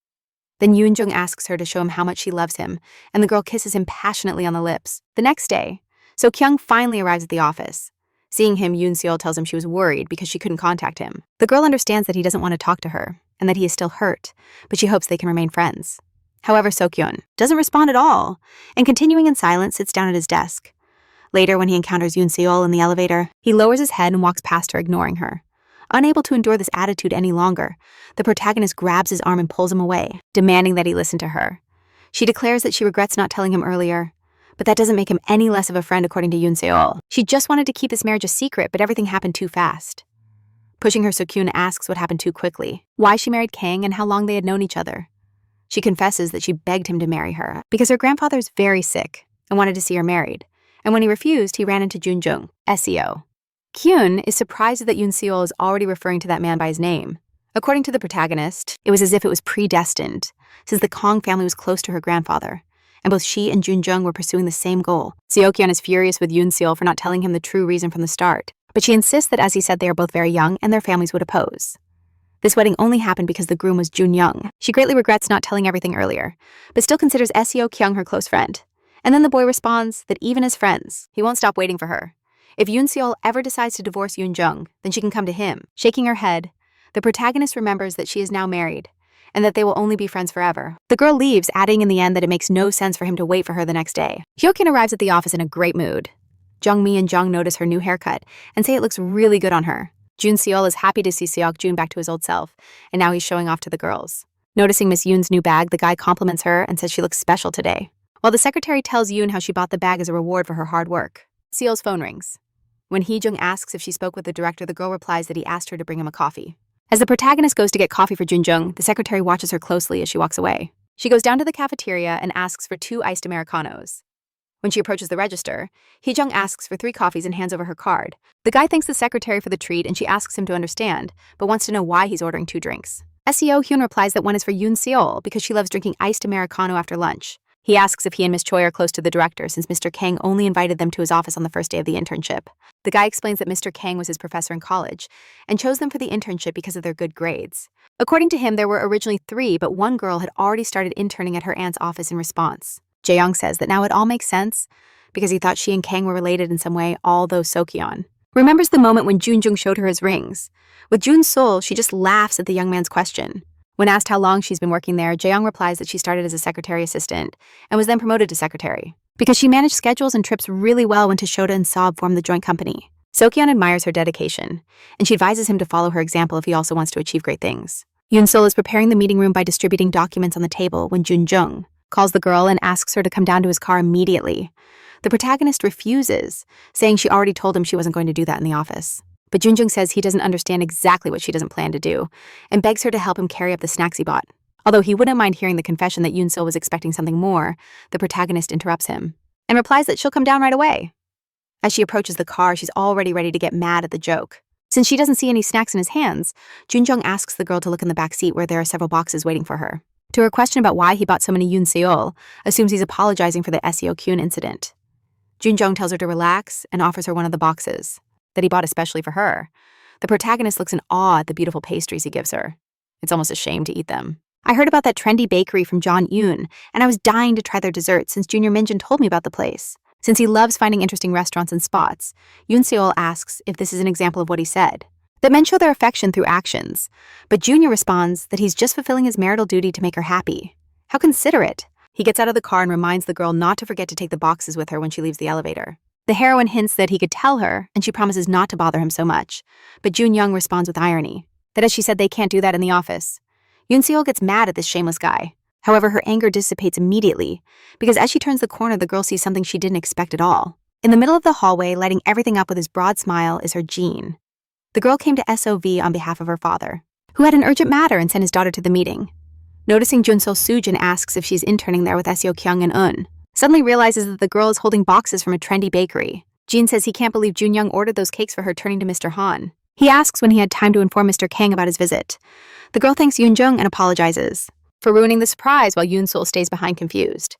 Then Yoon Jung asks her to show him how much she loves him, and the girl kisses him passionately on the lips. The next day, So Kyung finally arrives at the office. Seeing him, Yoon Seol tells him she was worried because she couldn't contact him. The girl understands that he doesn't want to talk to her and that he is still hurt, but she hopes they can remain friends. However, Seok-yeon doesn't respond at all and, continuing in silence, sits down at his desk. Later, when he encounters Yoon Seol in the elevator, he lowers his head and walks past her, ignoring her. Unable to endure this attitude any longer, the protagonist grabs his arm and pulls him away, demanding that he listen to her. She declares that she regrets not telling him earlier, but that doesn't make him any less of a friend, according to Yoon Seol. She just wanted to keep this marriage a secret, but everything happened too fast. Pushing her, Seok-yeon asks what happened too quickly, why she married Kang, and how long they had known each other. She confesses that she begged him to marry her because her grandfather is very sick and wanted to see her married, and when he refused, he ran into Jun Jung, SEO. Kyun is surprised that Yoon Seol is already referring to that man by his name. According to the protagonist, it was as if it was predestined, since the Kong family was close to her grandfather, and both she and Jun Jung were pursuing the same goal. Seok-yeon is furious with Yoon Seol for not telling him the true reason from the start, but she insists that as he said they are both very young and their families would oppose. This wedding only happened because the groom was Jun Young. She greatly regrets not telling everything earlier, but still considers Seo Kyung her close friend. And then the boy responds that even as friends, he won't stop waiting for her. If Yoon Seol ever decides to divorce Yoon Jung, then she can come to him. Shaking her head, the protagonist remembers that she is now married, and that they will only be friends forever. The girl leaves, adding in the end that it makes no sense for him to wait for her the next day. Hyo-kin arrives at the office in a great mood. Jung-mi and Jung notice her new haircut and say it looks really good on her. Jun Seol is happy to see Seok-jun back to his old self, and now he's showing off to the girls. Noticing Miss Yoon's new bag, the guy compliments her and says she looks special today, while the secretary tells Yoon how she bought the bag as a reward for her hard work. Seol's phone rings. When Hee-jung asks if she spoke with the director, the girl replies that he asked her to bring him a coffee. As the protagonist goes to get coffee for Jun-jung, the secretary watches her closely as she walks away. She goes down to the cafeteria and asks for 2 iced Americanos. When she approaches the register, Hee-jung asks for 3 coffees and hands over her card. The guy thanks the secretary for the treat and she asks him to understand, but wants to know why he's ordering 2 drinks. SEO Hyun replies that one is for Yoon Seol because she loves drinking iced Americano after lunch. He asks if he and Miss Choi are close to the director since Mr. Kang only invited them to his office on the first day of the internship. The guy explains that Mr. Kang was his professor in college and chose them for the internship because of their good grades. According to him, there were originally 3, but one girl had already started interning at her aunt's office in response. Jae-young says that now it all makes sense because he thought she and Kang were related in some way, although Sokyeon remembers the moment when Jun-jung showed her his rings. With Jun Sol, she just laughs at the young man's question. When asked how long she's been working there, Jae-young replies that she started as a secretary assistant and was then promoted to secretary. Because she managed schedules and trips really well when Shota and Sob formed the joint company. Sokyeon admires her dedication, and she advises him to follow her example if he also wants to achieve great things. Yoon Sol is preparing the meeting room by distributing documents on the table when Jun-jung calls the girl and asks her to come down to his car immediately. The protagonist refuses, saying she already told him she wasn't going to do that in the office. But Jun-jung says he doesn't understand exactly what she doesn't plan to do, and begs her to help him carry up the snacks he bought. Although he wouldn't mind hearing the confession that Yoon Sol was expecting something more, the protagonist interrupts him and replies that she'll come down right away. As she approaches the car, she's already ready to get mad at the joke. Since she doesn't see any snacks in his hands, Jun-jung asks the girl to look in the back seat where there are several boxes waiting for her. To her question about why he bought so many Yoon Seol, assumes he's apologizing for the Seo Kyun incident. Jun-jung tells her to relax and offers her one of the boxes that he bought especially for her. The protagonist looks in awe at the beautiful pastries he gives her. It's almost a shame to eat them. I heard about that trendy bakery from John Yoon, and I was dying to try their dessert since Junior Minjin told me about the place. Since he loves finding interesting restaurants and spots, Yoon Seol asks if this is an example of what he said, that men show their affection through actions. But Junior responds that he's just fulfilling his marital duty to make her happy. How considerate. He gets out of the car and reminds the girl not to forget to take the boxes with her when she leaves the elevator. The heroine hints that he could tell her, and she promises not to bother him so much. But Jun-young responds with irony, that as she said they can't do that in the office. Yoon Seol gets mad at this shameless guy. However, her anger dissipates immediately, because as she turns the corner, the girl sees something she didn't expect at all. In the middle of the hallway, lighting everything up with his broad smile, is her Jean. The girl came to SOV on behalf of her father, who had an urgent matter and sent his daughter to the meeting. Noticing Junseol, Soojin asks if she's interning there with Seo Kyung and Eun. Suddenly realizes that the girl is holding boxes from a trendy bakery. Jean says he can't believe Jun-young ordered those cakes for her, turning to Mr. Han. He asks when he had time to inform Mr. Kang about his visit. The girl thanks Yoon-jung and apologizes for ruining the surprise while Yoon-sol stays behind confused.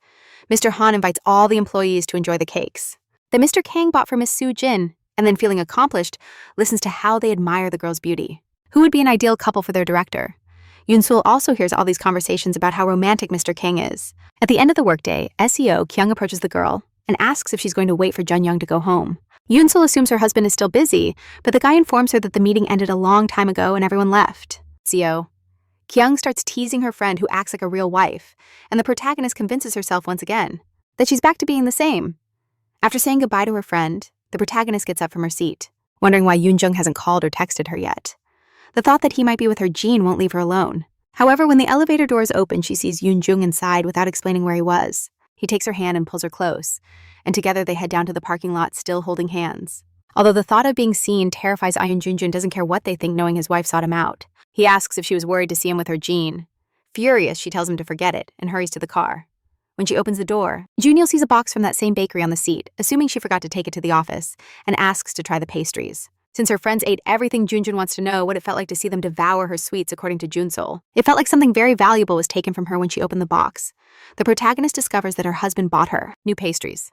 Mr. Han invites all the employees to enjoy the cakes that Mr. Kang bought for Miss Soo-jin, and then feeling accomplished, listens to how they admire the girl's beauty. Who would be an ideal couple for their director? Yoon-sol also hears all these conversations about how romantic Mr. Kang is. At the end of the workday, SEO Kyung approaches the girl and asks if she's going to wait for Jun-young to go home. Yoon-sol assumes her husband is still busy, but the guy informs her that the meeting ended a long time ago and everyone left. SEO Kyung starts teasing her friend who acts like a real wife, and the protagonist convinces herself once again that she's back to being the same. After saying goodbye to her friend, the protagonist gets up from her seat, wondering why Yoon-jung hasn't called or texted her yet. The thought that he might be with her Jean won't leave her alone. However, when the elevator doors open, she sees Yoon-jung inside without explaining where he was. He takes her hand and pulls her close, and together they head down to the parking lot, still holding hands. Although the thought of being seen terrifies Ayun Junjun, doesn't care what they think, knowing his wife sought him out. He asks if she was worried to see him with her Jean. Furious, she tells him to forget it and hurries to the car. When she opens the door, Junil sees a box from that same bakery on the seat, assuming she forgot to take it to the office, and asks to try the pastries. Since her friends ate everything, Junjun wants to know what it felt like to see them devour her sweets, according to Junsol. It felt like something very valuable was taken from her when she opened the box. The protagonist discovers that her husband bought her new pastries.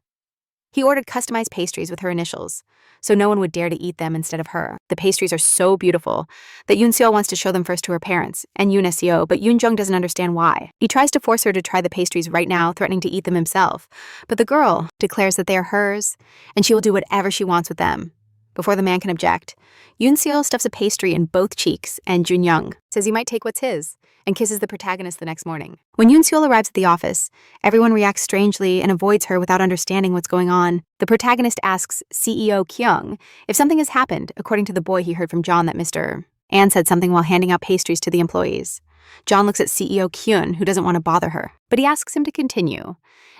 He ordered customized pastries with her initials, so no one would dare to eat them instead of her. The pastries are so beautiful that Yoon Seo wants to show them first to her parents and Yoon Seo, but Yoon Jung doesn't understand why. He tries to force her to try the pastries right now, threatening to eat them himself, but the girl declares that they are hers and she will do whatever she wants with them. Before the man can object, Yoon Seo stuffs a pastry in both cheeks, and Jun Young says he might take what's his and kisses the protagonist the next morning. When Yoon Seol arrives at the office, everyone reacts strangely and avoids her without understanding what's going on. The protagonist asks CEO Kyung if something has happened, according to the boy he heard from John that Mr. An said something while handing out pastries to the employees. John looks at CEO Kyun, who doesn't want to bother her, but he asks him to continue.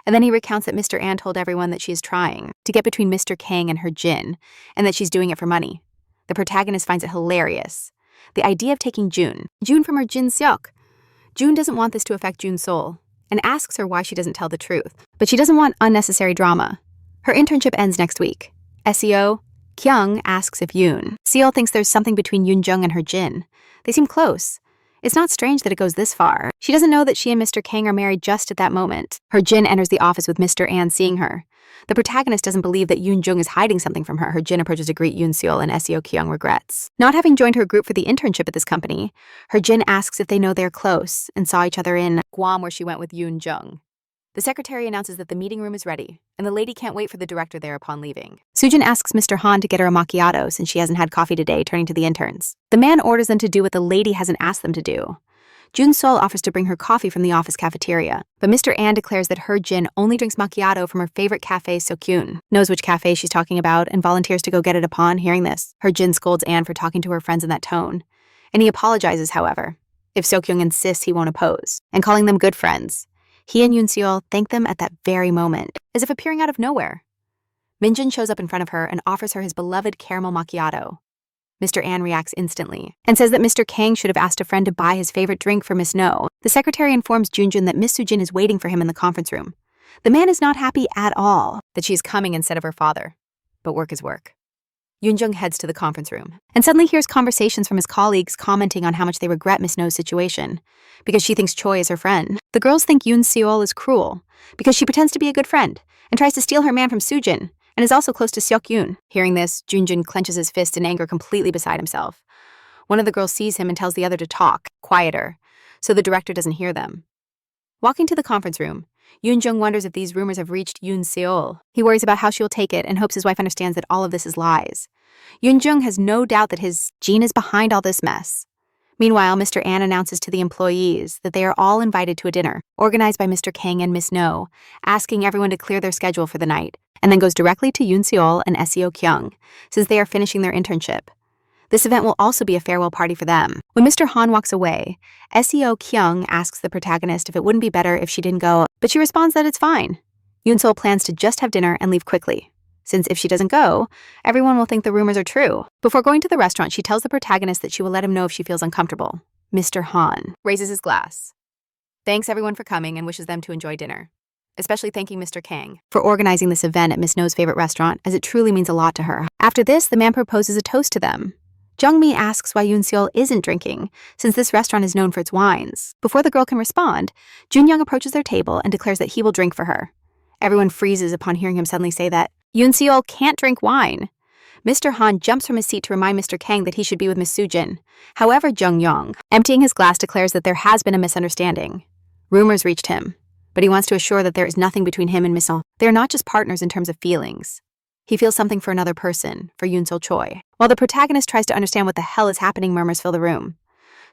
And then he recounts that Mr. An told everyone that she is trying to get between Mr. Kang and her Jin, and that she's doing it for money. The protagonist finds it hilarious. The idea of taking June from her Jin Seok. June doesn't want this to affect Jun's soul, and asks her why she doesn't tell the truth. But she doesn't want unnecessary drama. Her internship ends next week. SEO Kyung asks if Yoon Seol thinks there's something between Yoon Jung and her Jin. They seem close. It's not strange that it goes this far. She doesn't know that she and Mr. Kang are married just at that moment. Her Jin enters the office with Mr. An seeing her. The protagonist doesn't believe that Yoon Jung is hiding something from her. Her Jin approaches to greet Yoon Seol, and SEO Kyung regrets not having joined her group for the internship at this company. Her Jin asks if they know they're close and saw each other in Guam, where she went with Yoon Jung. The secretary announces that the meeting room is ready, and the lady can't wait for the director there upon leaving. Sujin asks Mr. Han to get her a macchiato since she hasn't had coffee today, turning to the interns. The man orders them to do what the lady hasn't asked them to do. Jun Sol offers to bring her coffee from the office cafeteria, but Mr. An declares that her Jin only drinks macchiato from her favorite cafe, Sokyun, knows which cafe she's talking about, and volunteers to go get it upon hearing this. Her Jin scolds An for talking to her friends in that tone, and he apologizes, however, if Sokyung insists he won't oppose, and calling them good friends. He and Yoon Seol thank them at that very moment, as if appearing out of nowhere. Minjin shows up in front of her and offers her his beloved caramel macchiato. Mr. An reacts instantly and says that Mr. Kang should have asked a friend to buy his favorite drink for Miss No. The secretary informs Junjun that Miss Sujin is waiting for him in the conference room. The man is not happy at all that she is coming instead of her father. But work is work. Yoonjung heads to the conference room and suddenly hears conversations from his colleagues commenting on how much they regret Miss No's situation because she thinks Choi is her friend. The girls think Yoon Seol is cruel because she pretends to be a good friend and tries to steal her man from Sujin and is also close to Seok Yoon. Hearing this, Junjun clenches his fist in anger, completely beside himself. One of the girls sees him and tells the other to talk, quieter, so the director doesn't hear them. Walking to the conference room, Yoonjung wonders if these rumors have reached Yoon Seol. He worries about how she will take it and hopes his wife understands that all of this is lies. Yoonjung has no doubt that his Jean is behind all this mess. Meanwhile, Mr. An announces to the employees that they are all invited to a dinner, organized by Mr. Kang and Miss No, asking everyone to clear their schedule for the night, and then goes directly to Yoon Seol and SEO Kyung, since they are finishing their internship. This event will also be a farewell party for them. When Mr. Han walks away, SEO Kyung asks the protagonist if it wouldn't be better if she didn't go, but she responds that it's fine. Yoon Seol plans to just have dinner and leave quickly, since if she doesn't go, everyone will think the rumors are true. Before going to the restaurant, she tells the protagonist that she will let him know if she feels uncomfortable. Mr. Han raises his glass, thanks everyone for coming, and wishes them to enjoy dinner, especially thanking Mr. Kang for organizing this event at Miss No's favorite restaurant, as it truly means a lot to her. After this, the man proposes a toast to them. Jungmi asks why Yoon Seol isn't drinking, since this restaurant is known for its wines. Before the girl can respond, Junyoung approaches their table and declares that he will drink for her. Everyone freezes upon hearing him suddenly say that Yoon Seol can't drink wine. Mr. Han jumps from his seat to remind Mr. Kang that he should be with Miss Sujin. However, Jungyoung, emptying his glass, declares that there has been a misunderstanding. Rumors reached him, but he wants to assure that there is nothing between him and Miss Seol. They are not just partners in terms of feelings. He feels something for another person, for Yoon Sol Choi. While the protagonist tries to understand what the hell is happening, murmurs fill the room.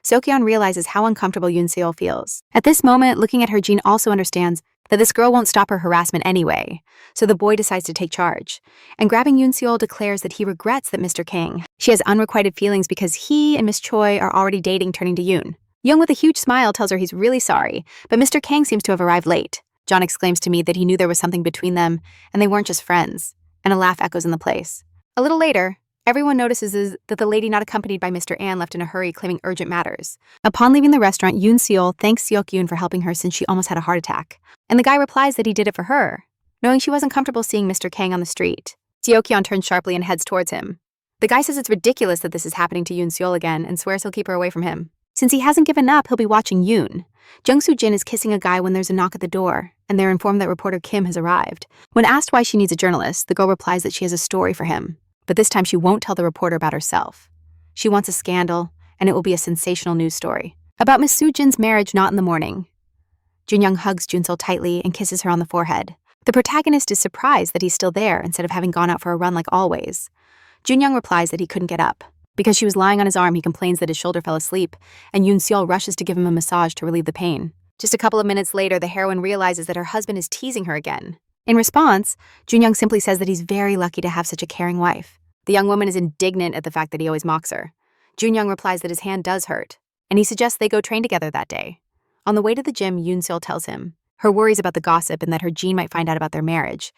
Sokyeon realizes how uncomfortable Yoon Seol feels. At this moment, looking at her, Jean also understands that this girl won't stop her harassment anyway, so the boy decides to take charge. And grabbing Yoon Seol, declares that he regrets that Mr. Kang. She has unrequited feelings because he and Miss Choi are already dating, turning to Yoon. Young, with a huge smile, tells her he's really sorry, but Mr. Kang seems to have arrived late. John exclaims to me that he knew there was something between them, and they weren't just friends. And a laugh echoes in the place. A little later, everyone notices that the lady not accompanied by Mr. An left in a hurry, claiming urgent matters. Upon leaving the restaurant, Yoon Seol thanks Seok Yoon for helping her since she almost had a heart attack. And the guy replies that he did it for her, knowing she wasn't comfortable seeing Mr. Kang on the street. Seokyeon turns sharply and heads towards him. The guy says it's ridiculous that this is happening to Yoon Seol again and swears he'll keep her away from him. Since he hasn't given up, he'll be watching Yoon. Jung Soo-jin is kissing a guy when there's a knock at the door, and they're informed that reporter Kim has arrived. When asked why she needs a journalist, the girl replies that she has a story for him, but this time she won't tell the reporter about herself. She wants a scandal, and it will be a sensational news story about Miss Soo-jin's marriage not in the morning. Junyoung hugs Junsol tightly and kisses her on the forehead. The protagonist is surprised that he's still there instead of having gone out for a run like always. Junyoung replies that he couldn't get up. Because she was lying on his arm, he complains that his shoulder fell asleep, and Yoon Seol rushes to give him a massage to relieve the pain. Just a couple of minutes later, the heroine realizes that her husband is teasing her again. In response, Junyoung simply says that he's very lucky to have such a caring wife. The young woman is indignant at the fact that he always mocks her. Junyoung replies that his hand does hurt, and he suggests they go train together that day. On the way to the gym, Yoon Seol tells him her worries about the gossip and that her Jin might find out about their marriage.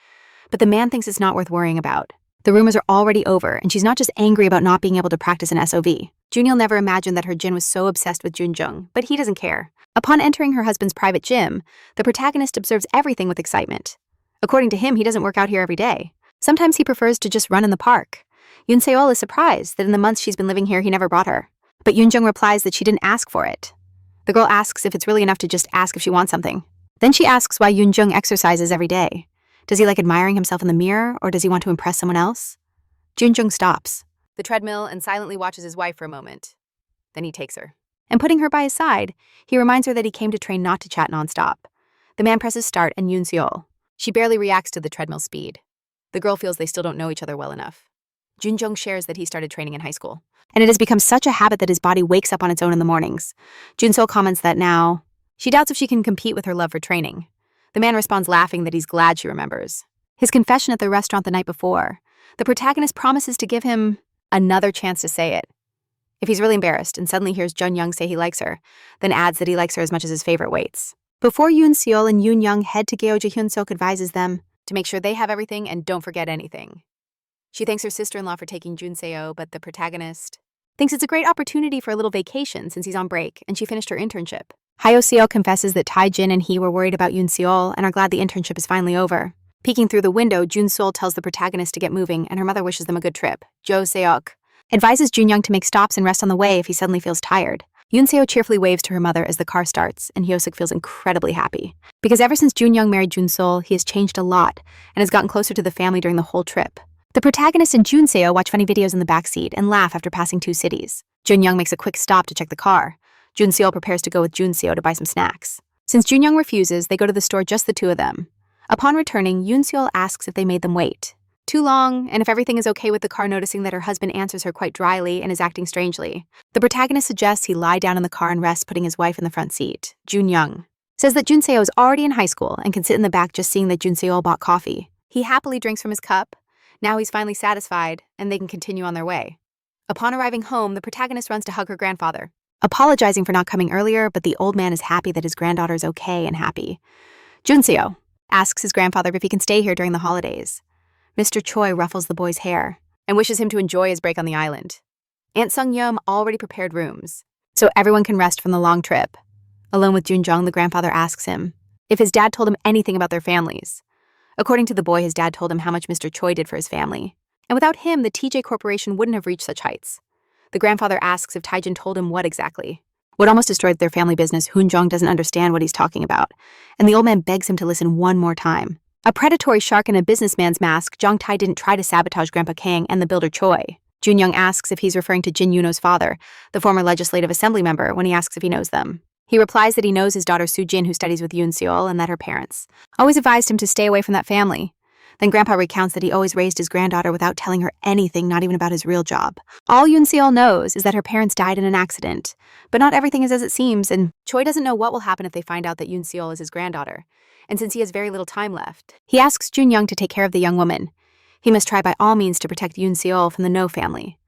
But the man thinks it's not worth worrying about. The rumors are already over, and she's not just angry about not being able to practice an SOV. Junil never imagined that her Jin was so obsessed with Junjung, but he doesn't care. Upon entering her husband's private gym, the protagonist observes everything with excitement. According to him, he doesn't work out here every day. Sometimes he prefers to just run in the park. Yoon Seol is surprised that in the months she's been living here, he never brought her. But Yoonjung replies that she didn't ask for it. The girl asks if it's really enough to just ask if she wants something. Then she asks why Yoonjung exercises every day. Does he like admiring himself in the mirror, or does he want to impress someone else? Junjung stops the treadmill and silently watches his wife for a moment. Then he takes her. And putting her by his side, he reminds her that he came to train not to chat nonstop. The man presses start and Yoon Seol. She barely reacts to the treadmill speed. The girl feels they still don't know each other well enough. Junjung shares that he started training in high school, and it has become such a habit that his body wakes up on its own in the mornings. Junseol comments that now she doubts if she can compete with her love for training. The man responds laughing that he's glad she remembers his confession at the restaurant the night before. The protagonist promises to give him another chance to say it. If he's really embarrassed and suddenly hears Jun Young say he likes her, then adds that he likes her as much as his favorite weights. Before Yoon Seol and Yoon Young head to Gyeoja, Hyun Sok advises them to make sure they have everything and don't forget anything. She thanks her sister-in-law for taking Jun Seo, but the protagonist thinks it's a great opportunity for a little vacation since he's on break and she finished her internship. Hyo Seo confesses that Tai Jin and he were worried about Yoon Seol and are glad the internship is finally over. Peeking through the window, Jun Seol tells the protagonist to get moving and her mother wishes them a good trip. Jo Seok advises Jun Young to make stops and rest on the way if he suddenly feels tired. Yoon Seo cheerfully waves to her mother as the car starts, and Hyosuk feels incredibly happy. Because ever since Jun Young married Jun Seol, he has changed a lot and has gotten closer to the family during the whole trip. The protagonist and Jun Seo watch funny videos in the backseat and laugh after passing 2 cities. Jun Young makes a quick stop to check the car. Jun Seo prepares to go with Jun Seo to buy some snacks. Since Jun Young refuses, they go to the store just the two of them. Upon returning, Yoon Seol asks if they made them wait too long, and if everything is okay with the car, noticing that her husband answers her quite dryly and is acting strangely. The protagonist suggests he lie down in the car and rest, putting his wife in the front seat. Jun Young says that Jun Seo is already in high school and can sit in the back just seeing that Jun Seo bought coffee. He happily drinks from his cup. Now he's finally satisfied, and they can continue on their way. Upon arriving home, the protagonist runs to hug her grandfather, apologizing for not coming earlier, but the old man is happy that his granddaughter is okay and happy. Jun Seo asks his grandfather if he can stay here during the holidays. Mr. Choi ruffles the boy's hair and wishes him to enjoy his break on the island. Aunt Sung Yeom already prepared rooms, so everyone can rest from the long trip. Alone with Jun Jung, the grandfather asks him if his dad told him anything about their families. According to the boy, his dad told him how much Mr. Choi did for his family. And without him, the TJ Corporation wouldn't have reached such heights. The grandfather asks if Taijin told him what exactly. What almost destroyed their family business, Hoon Jong doesn't understand what he's talking about, and the old man begs him to listen one more time. A predatory shark in a businessman's mask, Jong Tai didn't try to sabotage Grandpa Kang and the builder Choi. Jun Young asks if he's referring to Jin Yuno's father, the former legislative assembly member, when he asks if he knows them. He replies that he knows his daughter Soo Jin, who studies with Yoon Seol, and that her parents always advised him to stay away from that family. Then Grandpa recounts that he always raised his granddaughter without telling her anything, not even about his real job. All Yoon Seol knows is that her parents died in an accident. But not everything is as it seems, and Choi doesn't know what will happen if they find out that Yoon Seol is his granddaughter. And since he has very little time left, he asks Jun Young to take care of the young woman. He must try by all means to protect Yoon Seol from the No family.